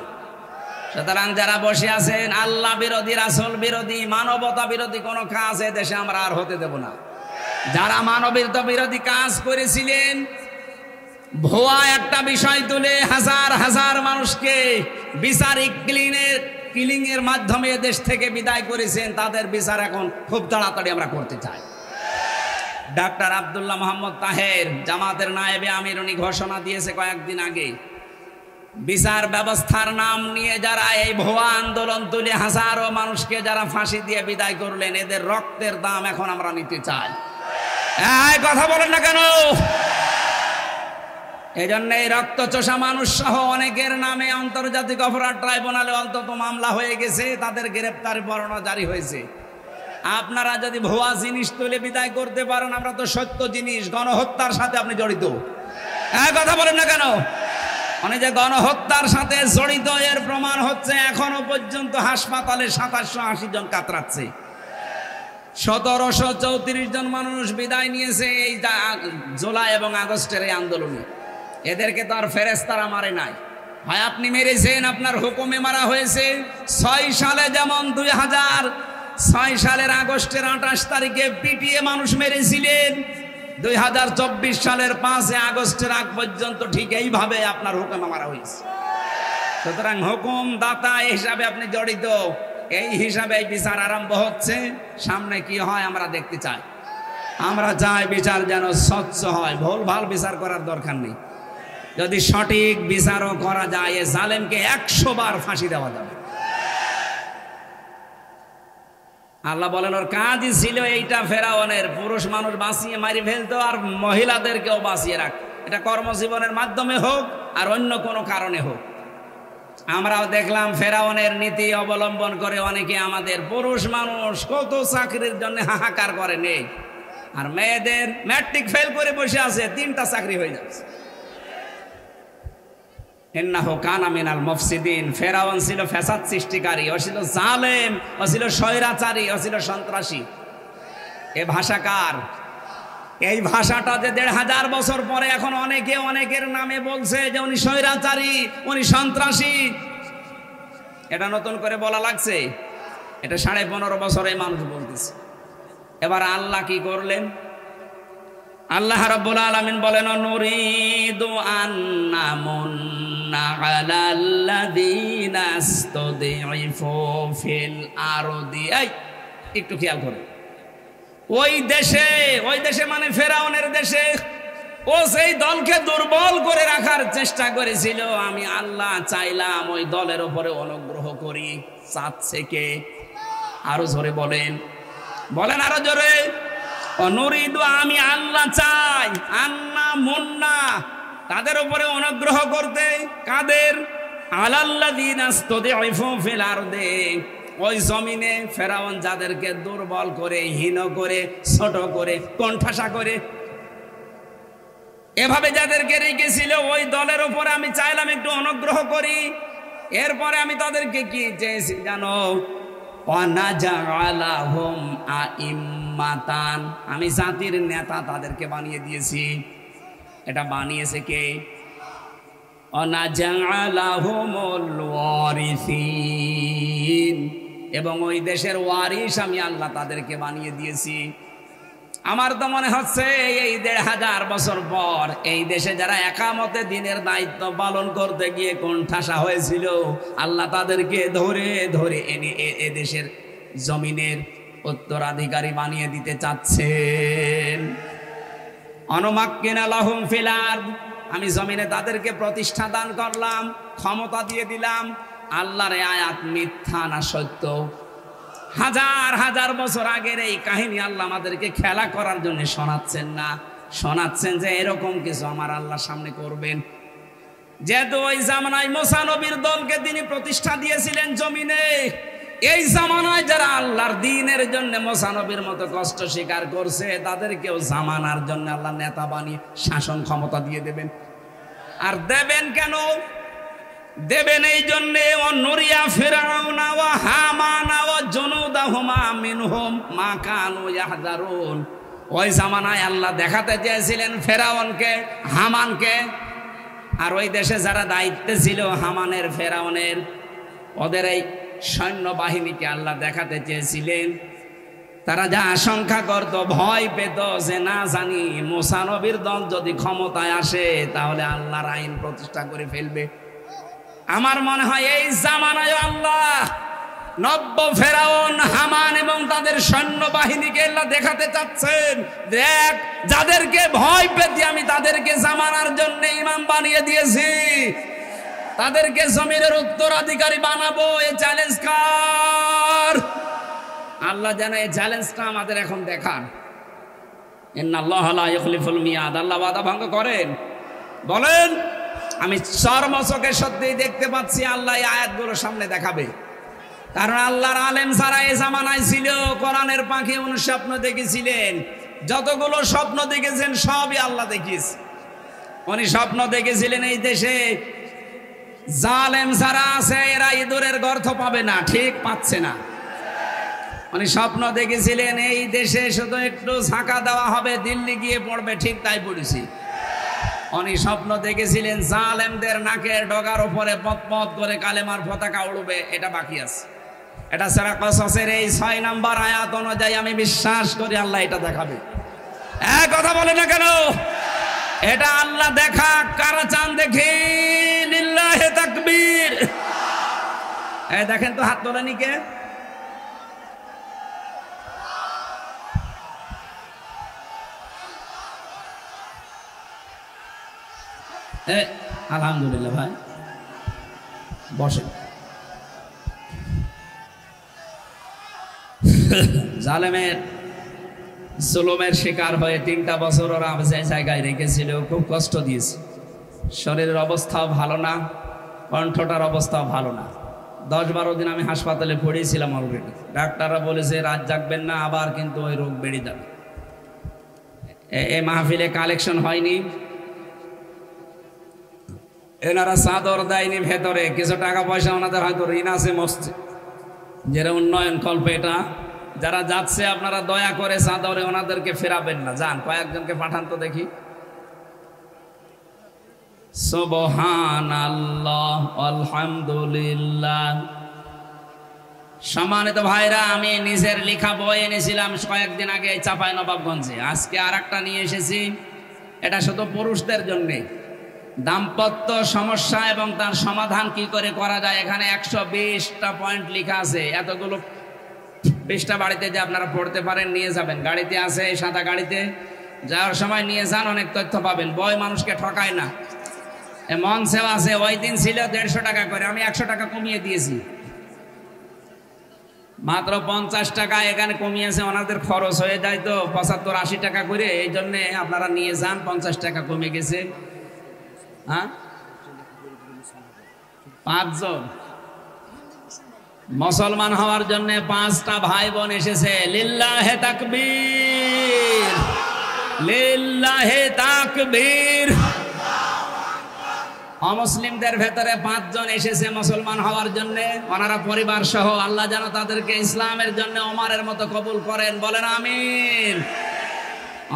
সুতরাং যারা বসে আছেন, আল্লাহ বিরোধী, রাসূল বিরোধী, মানবতা বিরোধী কোনো কাজ দেশে আমরা আর হতে দেব না। যারা মানবতা বিরোধী কাজ করেছিলেন, ভুয়া একটা বিষয় তুলে হাজার হাজার মানুষকে বিচারিক কিলিং এর মাধ্যমে দেশ থেকে বিদায় করেছেন, তাদের বিচার এখন খুব তাড়াতাড়ি আমরা করতে চাই। ডাক্তার আব্দুল্লাহ মোহাম্মদ তাহের, জামাতের নায়েবে আমির, উনি ঘোষণা দিয়েছে কয়েকদিন আগে, বিচার ব্যবস্থার নাম নিয়ে যারা এই ভুয়া আন্দোলন তুলে হাজারো মানুষকে যারা ফাঁসি দিয়ে বিদায় করলেন, এদের রক্তের দাম এখন আমরা নিতে চাই। কথা বলেন না কেন? এই জন্য এই রক্তচোষা মানুষ সহ অনেকের নামে আন্তর্জাতিক অপরাধ ট্রাইব্যুনালে অন্তত মামলা হয়ে গেছে, তাদের গ্রেপ্তারি পরোয়ানা জারি হয়েছে। আপনারা যদি ভুয়া জিনিস তুলে বিদায় করতে পারেন, আমরা তো সত্য জিনিস, গণহত্যার সাথে আপনি জড়িত। কথা বলেন না কেন? মানে যে গণহত্যার সাথে জড়িত, এর প্রমাণ হচ্ছে এখনো পর্যন্ত হাসপাতালে 2780 জন কাতরাচ্ছে। 1734 জন মানুষ বিদায় নিয়েছে এই জুলাই এবং আগস্টের এই আন্দোলনে। এদেরকে তো আর ফেরেশতারা মারে নাই, হয় আপনি মেরেছেন, আপনার হুকুমে মারা হয়েছে। 6 সালে যেমন 2006 সালের আগস্টের 28 তারিখে পিটিয়ে মানুষ মেরেছিলেন, 2024 সালের 5 আগস্টের আগ পর্যন্ত ঠিক এইভাবে আপনার হুকুমে মারা হয়েছে। সুতরাং হুকুম দাতা হিসাবে আপনি জড়িত, এই হিসাবে বিচার আরম্ভ হচ্ছে। সামনে কি হয় আমরা দেখতে চাই। আমরা চাই বিচার যেন স্বচ্ছ হয়, ভুল ভাল বিচার করার দরকার নেই। যদি সঠিক বিচারও করা যায়, এ জালেমকে 100 বার ফাঁসি দেওয়া যাবে। আল্লাহ বলেন ওর কাজই ছিল এইটা, ফেরাউনের পুরুষ মানুষ বাঁচিয়ে মারি ফেলতো আর মহিলাদেরকেও বাঁচিয়ে রাখ। এটা কর্মজীবনের মাধ্যমে হোক আর অন্য কোনো কারণে হোক। আমরাও দেখলাম ফেরাউনের নীতি অবলম্বন করে অনেকে আমাদের পুরুষ মানুষ কত চাকরির জন্য হাহাকার করে নেই, আর মেয়েদের ম্যাট্রিক ফেল করে বসে আছে, 3টা চাকরি হয়ে যাচ্ছে। ইন্নাহু কানা মিনাল মুফসিদিন। ফেরাউন ছিল ফ্যাসাদ সৃষ্টিকারী, ও ছিল জালেম, ও ছিল স্বৈরাচারী, ও ছিল সন্ত্রাসী। এ ভাষা কার? এই ভাষাটা যে 1500 বছর পরে এখন অনেকে অনেকের নামে বলছে যে উনি স্বৈরাচারী, উনি সন্ত্রাসী, এটা নতুন করে বলা লাগছে? এটা 15.5 বছরে মানুষ বলতেছে। এবার আল্লাহ কি করলেন? আল্লাহ রাব্বুল আলামিন বলেন নুরিদু আন্নামুন্না আলাল্লাযীনা ইসতুদঈফু ফিল আরদি। এই একটু খেয়াল করুন, ওই দেশে মানে ফেরাউনের দেশে ও সেই দলকে দুর্বল করে রাখার চেষ্টা করেছিল। আমি আল্লাহ চাইলাম ওই দলের উপরে অনুগ্রহ করি। চাচ্ছে কে? আরো জোরে বলেন, বলেন আরো জোরে। অনুরিদু, আমি আল্লাহ চাই, আন্না মুন্না, তাদের উপরে অনুগ্রহ করতে। কাদের? আলাল্লাযীনা ইসতুদঈফু ফিল আরদি, ওই জমিনে ফেরাউন যাদেরকে দুর্বল করে, হীন করে, ছোট করে, কোণঠাসা করে এভাবে যাদেরকে রেখেছিল, ওই দলের উপরে আমি চাইলাম একটু অনুগ্রহ করি। এরপরে আমি তাদেরকে কি চেয়েছি জানো? ওয়ানাজআলাহুম আইম্মাতান, আমি জাতির নেতা তাদেরকে বানিয়ে দিয়েছি। এটা বানিয়েছে কে? ওয়ানাজআলাহুমুল ওয়ারিসিন, এবং ওই দেশের ওয়ারিস আমি আল্লাহ তাদেরকে বানিয়ে দিয়েছি। আমার তো মনে হচ্ছে এই 1500 বছর পর এই দেশে যারা একামতে দিনের দায়িত্ব পালন করতে গিয়ে কোণঠাসা হয়েছিল, আল্লাহ তাদেরকে ধরে ধরে এনে এ দেশের জমিনের উত্তরাধিকারী বানিয়ে দিতে চাচ্ছেন। অনুমাক্কিনা লাহুম ফিল আরদ, আমি জমিনে তাদেরকে প্রতিষ্ঠা দান করলাম, ক্ষমতা দিয়ে দিলাম। আল্লাহর আয়াত মিথ্যা না সত্য? হাজার হাজার বছর আগের এই কাহিনী আল্লাহ আমাদেরকে খেলা করার জন্য শোনাচ্ছেন না, শোনাচ্ছেন যে এরকম কিছু আমার আল্লাহ সামনে করবেন। যেহেতু ওই জামানায় মুসা নবীর দলকে তিনি প্রতিষ্ঠা দিয়েছিলেন জমিনে, এই জামানায় যারা আল্লাহর দ্বীনের জন্য মুসা নবীর মতো কষ্ট স্বীকার করছে, তাদেরকেও জামানার জন্য আল্লাহ নেতা বানিয়ে শাসন ক্ষমতা দিয়ে দেবেন। আর দেবেন কেন? দেবেন এই জন্যে অনুরিয়া ফিরাউনা ওয়া হামানা ওয়া জুনুদাহুমা মিনহুম মা কানু ইয়াহযারুন। ওই জামানায় আল্লাহ দেখাতে চেয়েছিলেন ফেরাউনকে, হামানকে, আর ওই দেশে যারা দায়িত্বে ছিল হামানের, ফেরাউনের, ওদের এই সৈন্যবাহিনীকে আল্লাহ দেখাতে চেয়েছিলেন। তারা যা আশঙ্কা করত, ভয় পেত যে না জানি মুসা নবীর দল যদি ক্ষমতায় আসে তাহলে আল্লাহর আইন প্রতিষ্ঠা করে ফেলবে। আমার মনে হয় এই জামানায় আল্লাহ নব্য ফেরাউন, হামান এবং তাদের সৈন্যবাহিনীকে আল্লাহ দেখাতে চাচ্ছেন, দেখ যাদেরকে ভয় পেতে আমি তাদেরকে জামানার জন্য ইমাম বানিয়ে দিয়েছি, তাদেরকে জমিনের উত্তরাধিকারী বানাবো। এই চ্যালেঞ্জ কার? আল্লাহ যেন এই চ্যালেঞ্জটা আমাদের এখন দেখান। ইন্নাল্লাহা লা ইখলিফুল মিয়াদ, আল্লাহ ওয়াদা ভঙ্গ করেন? বলেন। আমি চর্মচোখে সত্যিই দেখতে পাচ্ছি আল্লাহ এই আয়াতগুলো সামনে দেখাবে। কারণ আল্লাহর আলেম যারা এই জামানায় ছিল, কোরআনের পাখি উনি স্বপ্ন দেখেছিলেন, যতগুলো স্বপ্ন দেখেছেন সবই আল্লাহ দেখিয়েছে। উনি স্বপ্ন দেখেছিলেন এই দেশে জালেম যারা আছে এরা ইঁদুরের গর্ত পাবে না, ঠিক পাচ্ছে না। উনি স্বপ্ন দেখেছিলেন এই দেশে শুধু একটু ঝাঁকা দেওয়া হবে, দিল্লি গিয়ে পড়বে, ঠিক তাই পড়েছি। উনি স্বপ্ন দেখেছিলেন জালেমদের নাকের ডগার উপরে পথ পথ করে কালেমার পতাকা উড়বে, এটা বাকি আছে। এটা সূরা কসসের এই 6 নম্বর আয়াত অনুযায়ী আমি বিশ্বাস করি আল্লাহ এটা দেখাবে। এক কথা বলে না কেন? এটা আল্লাহ দেখা, কারা চান দেখি? লিল্লাহি তাকবীর। এই দেখেন তো হাত তোলেনি কে? আলহামদুলিল্লাহ ভাই, বসেন। জালেমের জুলুমের শিকার হয়ে 3টা বছর ওরা যে জায়গায় রেখেছিল, খুব কষ্ট দিয়েছে। শরীরের অবস্থাও ভালো না, কণ্ঠটার অবস্থাও ভালো না। 10-12 দিন আমি হাসপাতালে পড়েছিলাম অলরেডি। ডাক্তাররা বলেছে রাত জাগবেন না, আবার কিন্তু ওই রোগ বেড়ে যাবে। এই মাহফিলে কালেকশন হয়নি, এনারা চাদর দেয়নি, ভেতরে কিছু টাকা পয়সা ওনাদের হয়তো ঋণ আছে মসজিদ, যেটা উন্নয়ন কল্প। এটা যারা যাচ্ছে আপনারা দয়া করে চাদরে ওনাদেরকে ফেরাবেন না, যান কয়েকজনকে পাঠান তো দেখি। সুবহানাল্লাহ, আলহামদুলিল্লাহ। সম্মানিত ভাইরা, আমি নিজের লেখা বই এনেছিলাম কয়েকদিন আগে চাঁপাইনবাবগঞ্জে, আজকে আর একটা নিয়ে এসেছি। এটা শুধু পুরুষদের জন্যে, দাম্পত্য সমস্যা এবং তার সমাধান কি করে করা যায়। এখানে 120টা পয়েন্ট লেখা আছে। এতগুলো 20টা বাড়িতে যে আপনারা পড়তে পারেন, নিয়ে যাবেন। গাড়িতে আছে, সাদা গাড়িতে যাওয়ার সময় নিয়ে যান, অনেক তথ্য পাবেন। বই মানুষকে ঠকায় না। মঞ্চেও আছে, ওই দিন ছিল 150 টাকা করে, আমি 100 টাকা কমিয়ে দিয়েছি, মাত্র 50 টাকা এখানে কমিয়েছে। ওনাদের খরচ হয়ে যায় তো 75-80 টাকা করে, এই জন্যে আপনারা নিয়ে যান, 50 টাকা কমে গেছে। হ্যাঁ, 5 জন মুসলমান হওয়ার জন্য 5টা ভাই বোন এসেছে। লিল্লাহে তাকবীর, লিল্লাহে তাকবীর। অমুসলিমদের ভেতরে 5 জন এসেছে মুসলমান হওয়ার জন্য, ওনারা পরিবার সহ। আল্লাহ যেন তাদেরকে ইসলামের জন্য ওমরের মতো কবুল করেন, বলেন আমিন।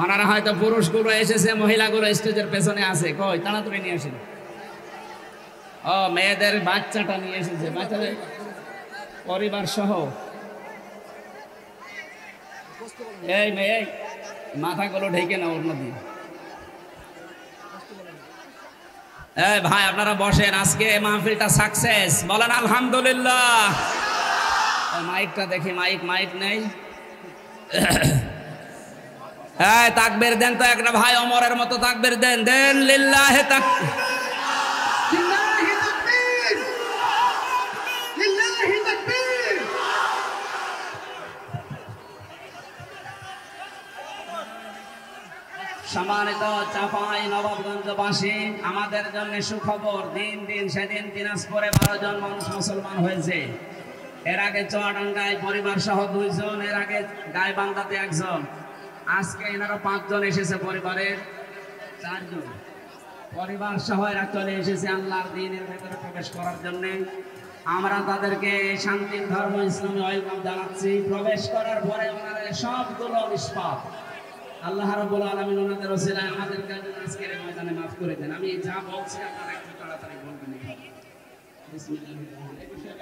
ওনারা হয়তো পুরুষগুলো এসেছে, মহিলাগুলো স্টেজের পেছনে আছে। কই, তাড়াতাড়ি নিয়ে আসেন। ও, মেয়েদের বাচ্চাটা নিয়ে এসেছে, বাচ্চাদের পরিবার সহ। এই মেয়ে, মাথাগুলো ঢেকে না অন্য দিন। এই ভাই, আপনারা বসেন, আজকে মাহফিলটা সাকসেস, বলেন আলহামদুলিল্লাহ। মাইকটা দেখি, মাইক নেই। হ্যাঁ, তাকবীর দেন তো একটা ভাই, ওমরের মতো তাকবীর দেন, দেন। লিল্লাহে তাকবীর, লিল্লাহি তাকবীর, লিল্লাহি তাকবীর। সম্মানিত চাঁপাইনবাবগঞ্জবাসী, আমাদের জন্য সুখবর। দিন দিন সেদিন দিনাজপুরে 12 জন মানুষ মুসলমান হয়েছে। এর আগে চুয়াডাঙ্গায় পরিবার সহ 2 জন, এর আগে গাইবান্ধাতে 1 জন। আজকে এনারা 5 জন এসেছে, পরিবারের 4 জন পরিবার সহ এরা চলে এসেছে আল্লাহর দ্বীনের ভেতরে প্রবেশ করার জন্য। আমরা তাদেরকে শান্তির ধর্ম ইসলামে ওয়েলকাম জানাচ্ছি। প্রবেশ করার পরে ওনারা সবগুলো নিষ্পাপ। আল্লাহ রাব্বুল আলামিন ওনাদের ওসিলায় আমাদেরকে আজকের ময়দানে মাফ করে দেন। আমি যা বলছি আপনারা একটু তাড়াতাড়ি বলবেন। বিসমিল্লাহির রহমানির রহিম।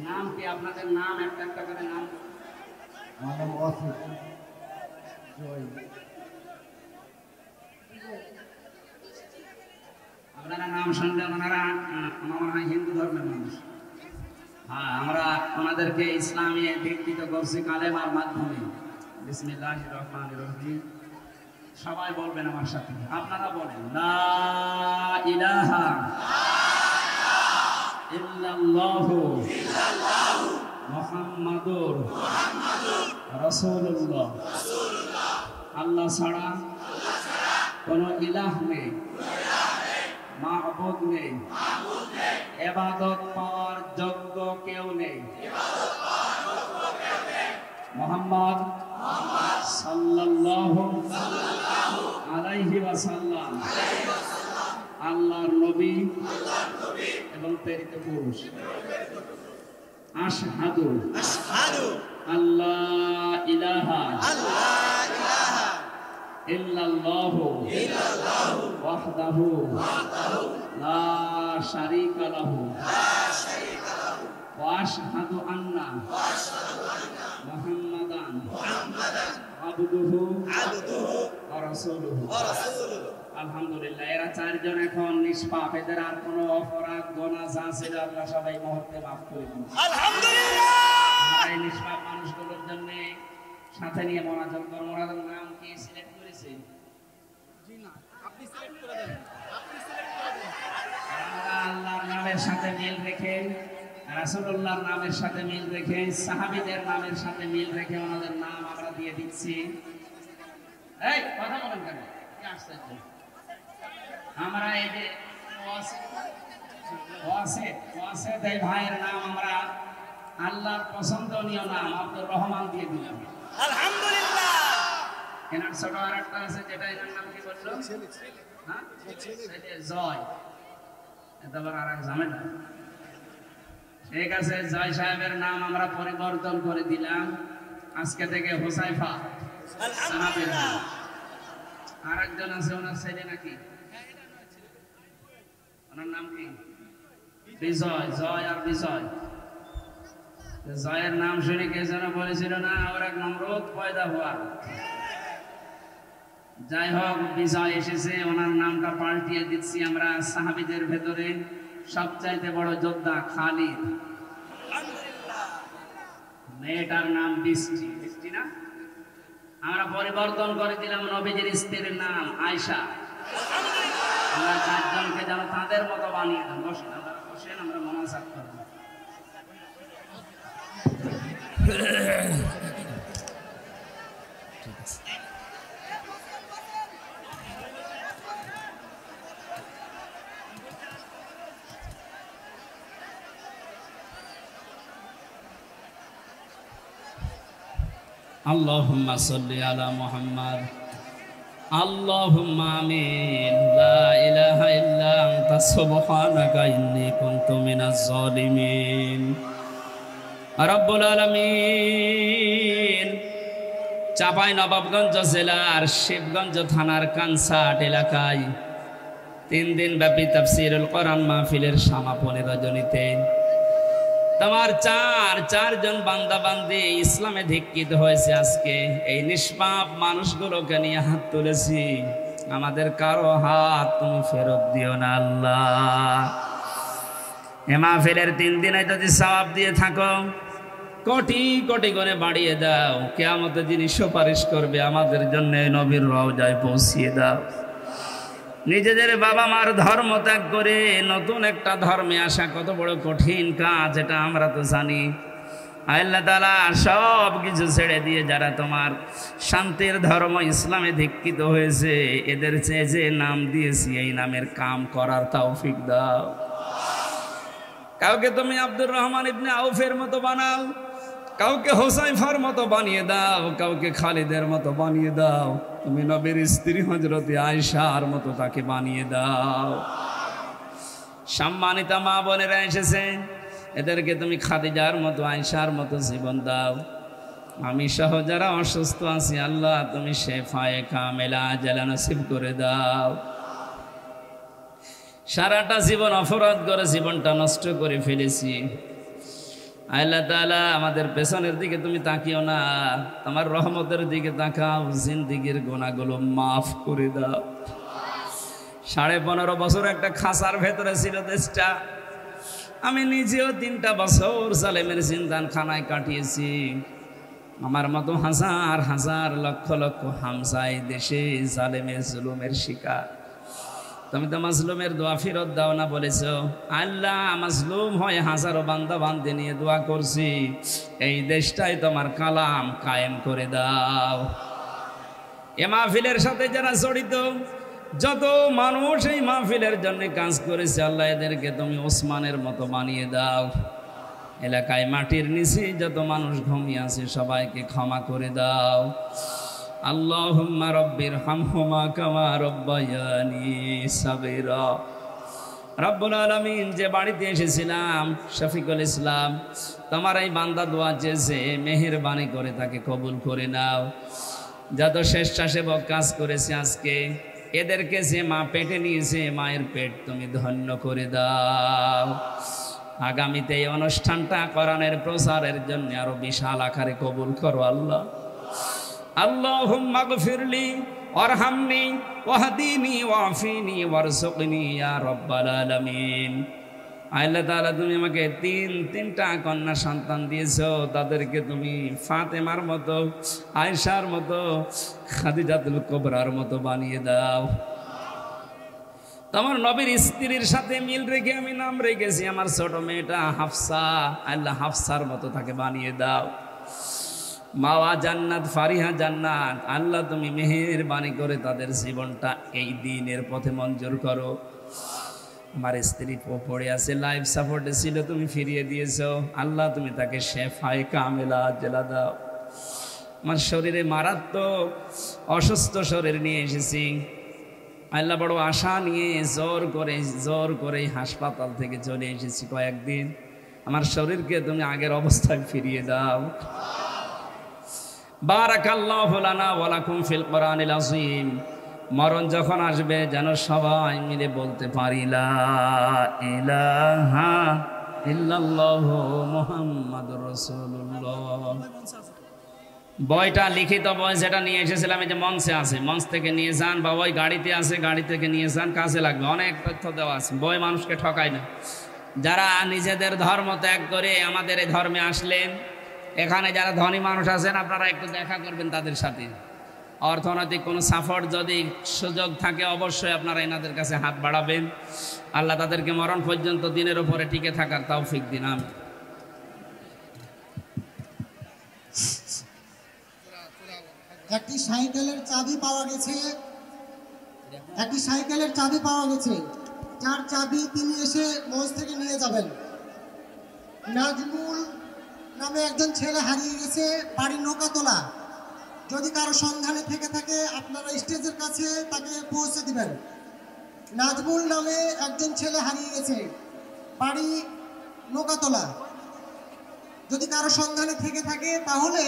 নাম কি আপনাদের? নাম একটা একটা করে নাম। আমার নাম অসিত জয়। আপনারা নাম শুনলে ওনারা মনে হয় হিন্দু ধর্মের মানুষ। হ্যাঁ, আমরা ওনাদেরকে ইসলামে দীক্ষিত করছি কালেমার মাধ্যমে। বিসমিল্লাহির রহমানির রহিম। সবাই বলবেন আমার সাথে, আপনারা বলেন লা ইলাহা ইল্লাল্লাহু মুহাম্মাদুর রাসূলুল্লাহ। আল্লাহ ছাড়া কোনো ইলাহ নেই, মাহবুদ নেই, ইবাদত পাওয়ার যোগ্য কেউ নেই। মুহাম্মদ সাল্লাল্লাহু আলাইহি ওয়াসাল্লাম আল্লাহর নবী এবং প্রেরিত পুরুষ। আশহাদু আল্লাহ ইলাহা ইল্লাল্লাহু ওয়াহদাহু লা শারীকা লাহু ওয়া আশহাদু আন্না মুহাম্মাদান আবদুহু ওয়া রাসূলুহু। আলহামদুলিল্লাহ, এরা চারজন এখন নিষ্পাপ, এদের আর কোনো অপরাধ গোনা যা ছিল আল্লাহ সবাই মুহূর্তে মাফ করে দিন আলহামদুলিল্লাহ। এই নিষ্পাপ মানুষগুলোর জন্য সাথে নিয়ে মোনাজাত কর। মোনাজাতের নাম কি সিলেক্ট করেছে? জি না, আপনি সিলেক্ট করে দেন, আপনি সিলেক্ট করে দেন। আমরা আল্লাহর নামের সাথে মিল রেখে, রাসূলুল্লাহর নামের সাথে মিল রেখে, সাহাবীদের নামের সাথে মিল রেখে ওনাদের নাম আমরা দিয়ে দিচ্ছি। এই কথা বলেন কেন? কি আশ্চর্য! আমরা এই যে ওয়াসিদ এই ভাইয়ের নাম আমরা আল্লাহর পছন্দনীয় নাম আব্দুর রহমান দিয়ে দিলাম আলহামদুলিল্লাহ। এনার ছোট আরেকটা আছে, যেটা এনার নাম কি বললো? হ্যাঁ, জয়। এটা আবার আর এক ঝামেলা। ঠিক আছে, জয় সাহেবের নাম আমরা পরিবর্তন করে দিলাম, আজকে থেকে হোসাইফা সাহাবীর নাম। আরেকজন আছে, ওনার ছেলে নাকি, ওনার নাম কি? বিজয়। জয় আর বিজয়। জয়ের নাম শুনে কে যেন বলেছিল না, ওর এক নমরুদ পয়দা হওয়া। যাই হোক, বিজয় এসেছে, ওনার নামটা পাল্টিয়ে দিচ্ছি আমরা। সাহাবীদের ভেতরে সবচাইতে বড় যোদ্ধা খালিদ, মেয়েটার নাম বৃষ্টি। বৃষ্টি না, আমরা পরিবর্তন করে দিলাম নবীজির স্ত্রীর নাম আয়েশা। আমরা চারজনকে যেন তাদের মতো বানিয়ে দেন। বসেন, আমরা বসেন, আমরা মোনাজাত করব। ঠিক আছে। আল্লাহুম্মা সাল্লি আলা মুহাম্মাদ। আল্লাহুম্মা আমিন। লা ইলাহা ইল্লা আনতা সুবহানাকা ইন্নী কুনতু মিনাজ জালিমিন। রব্বুল আলামিন, চাঁপাইনবাবগঞ্জ জেলার শিবগঞ্জ থানার কানসাট এলাকায় 3 দিন ব্যাপী তাফসীরুল কোরআন মাহফিলের সমাপনী রজনীতে তোমার চারজন বান্দা বান্দি ইসলামে দীক্ষিত হয়েছে। আজকে এই নিষ্পাপ মানুষগুলোকে নিয়ে হাত তুলেছি, আমাদের কারো হাত তুমি ফেরত দিও না আল্লাহ। এ মাহফিলের 3 দিনে যদি সওয়াব দিয়ে থাকো, কোটি কোটি করে বাড়িয়ে দাও। কিয়ামতে যিনি সুপারিশ করবে আমাদের জন্য নবীর রওজায় পৌঁছিয়ে দাও। নিজেদের বাবা মার ধর্ম ত্যাগ করে নতুন একটা ধর্মে আসা কত বড় কঠিন কাজ, এটা আমরা তো জানি। আল্লাহ তাআলা সব কিছু ছেড়ে দিয়ে যারা তোমার শান্তির ধর্ম ইসলামে দীক্ষিত হয়েছে, এদের চেয়ে যে নাম দিয়েছি এই নামের কাম করার তৌফিক দাও। কাউকে তুমি আব্দুর রহমান ইবনে আউফের মতো বানাও, কাউকে হোসাইফার মতো বানিয়ে দাও, কাউকে খালিদের মতো বানিয়ে দাও। তুমি নবীর স্ত্রী হযরত আয়েশার মতো তাকে বানিয়ে দাও। সম্মানিতা মা বোনেরা এসেছে, এদেরকে তুমি খাদিজার মতো আয়েশার মতো জীবন দাও। আমি সহ যারা অসুস্থ আছি আল্লাহ তুমি শেফায়ে কামেলা আজলা নসিব করে দাও। সারাটা জীবন অপরাধ করে জীবনটা নষ্ট করে ফেলেছি। আল্লাহ তাআলা আমাদের পেছনের দিকে তুমি তাকিও না, তোমার রহমতের দিকে তাকাও, জিন্দেগীর গুনাহগুলো মাফ করে দাও। 15.5 বছর একটা খাঁচার ভেতরে ছিল দেশটা। আমি নিজেও 3টা বছর জালেমের জিন্দানখানায় কাটিয়েছি। আমার মতো হাজার হাজার লক্ষ লক্ষ হামজা এই দেশে জালেমের জুলুমের শিকার। তুমি তো মাজলুমের দোয়া ফেরত দাও না বলেছ। আল্লাহ, মাজলুম হয় হাজারো বান্দা বান্দে নিয়ে দোয়া করছি, এই দেশটাই তোমার কালাম কায়েম করে দাও। এ মাহফিলের সাথে যারা জড়িত যত মানুষ এই মাহফিলের জন্য কাজ করেছে আল্লাহ এদেরকে তুমি ওসমানের মতো বানিয়ে দাও। এলাকায় মাটির নিচে যত মানুষ ঘুমিয়ে আছে সবাইকে ক্ষমা করে দাও। আল্লাহুম্মা রাব্বির হামহুমা কামা রাব্বায়ানি সাগীরা। রব্বুল আলামিন, যে বাড়িতে এসেছিলাম শফিকুল ইসলাম, তোমার এই বান্দা দোয়া চেয়েছে, মেহেরবানি করে তাকে কবুল করে নাও। যত স্বেচ্ছাসেবক কাজ করেছে আজকে এদেরকে যে মা পেটে নিয়েছে মায়ের পেট তুমি ধন্য করে দাও। আগামীতে এই অনুষ্ঠানটা কোরআনের প্রচারের জন্য আরো বিশাল আকারে কবুল করো আল্লাহ। আল্লাহুম্মা গফিরলি ওয়ারহামনি ওয়াহদিনি ওয়াফিনি ওয়ারযুকনি ইয়া রাব্বাল আলামিন। আল্লাহ তাআলা তুমি আমাকে তিনটা কন্যা সন্তান দিয়েছো, তাদেরকে তুমি ফাতেমার মতো, আয়েশার মতো, খাদিজাতুল কুবরার মতো বানিয়ে দাও। তোমার নবীর স্ত্রীর সাথে মিল রেখে আমি নাম রেখেছি আমার ছোট মেয়েটা হাফসা, আল্লাহ হাফসার মতো তাকে বানিয়ে দাও। মাওয়া জান্নাত, ফারিহা জান্নাত, আল্লাহ তুমি মেহেরবানি করে তাদের জীবনটা এই দিনের পথে মঞ্জুর করো। আমার স্ত্রী পড়ে আছে, লাইফ সাপোর্টে ছিল, তুমি ফিরিয়ে দিয়েছো আল্লাহ, তুমি তাকে শেফায়ে কামেলা জেলা দাও। আমার শরীরে মারাত্মক অসুস্থ শরীর নিয়ে এসেছি আল্লাহ, বড় আশা নিয়ে জোর করে হাসপাতাল থেকে চলে এসেছি কয়েকদিন। আমার শরীরকে তুমি আগের অবস্থায় ফিরিয়ে দাও। বারাকাল্লাহু লানা ওয়া লাকুম ফিল কোরআনিল আযীম। মরণ যখন আসবে যেন সবাই মিলে বলতে পারি লা ইলাহা ইল্লাল্লাহু মুহাম্মাদুর রাসূলুল্লাহ। বইটা লিখিত বই যেটা নিয়ে এসেছিলাম এই যে মঞ্চে আছে, মঞ্চ থেকে নিয়ে যান, বা ওই গাড়িতে আছে, গাড়ি থেকে নিয়ে যান, কাজে লাগবে। অনেক তথ্য দেওয়া আছে, বই মানুষকে ঠকায় না। যারা নিজেদের ধর্ম ত্যাগ করে আমাদের এই ধর্মে আসলেন, এখানে যারা ধনী মানুষ আছেন আপনারা একটু দেখা করবেন তাদের সাথে। অর্থনৈতিক কোনো সাপোর্ট যদি সুযোগ থাকে অবশ্যই আপনারা এনাদের কাছে হাত বাড়াবেন। আল্লাহ তাদেরকে মরণ পর্যন্ত দিনের উপরে টিকে থাকার তৌফিক দিন। আমি একটি সাইকেলের চাবি পাওয়া গেছে, একটি সাইকেলের চাবি পাওয়া গেছে, যার চাবি তিনি এসে মঞ্চ থেকে নিয়ে যাবেন। নাজমুল নামে একজন ছেলে হারিয়ে গেছে, বাড়ি নৌকাতলা। যদি কারো সন্ধানে থেকে থাকে আপনারা স্টেজের কাছে তাকে পৌঁছে দিবেন। নাজমুল নামে একজন ছেলে হারিয়ে গেছে, বাড়ি নৌকাতলা। যদি কারো সন্ধানে থেকে থাকে তাহলে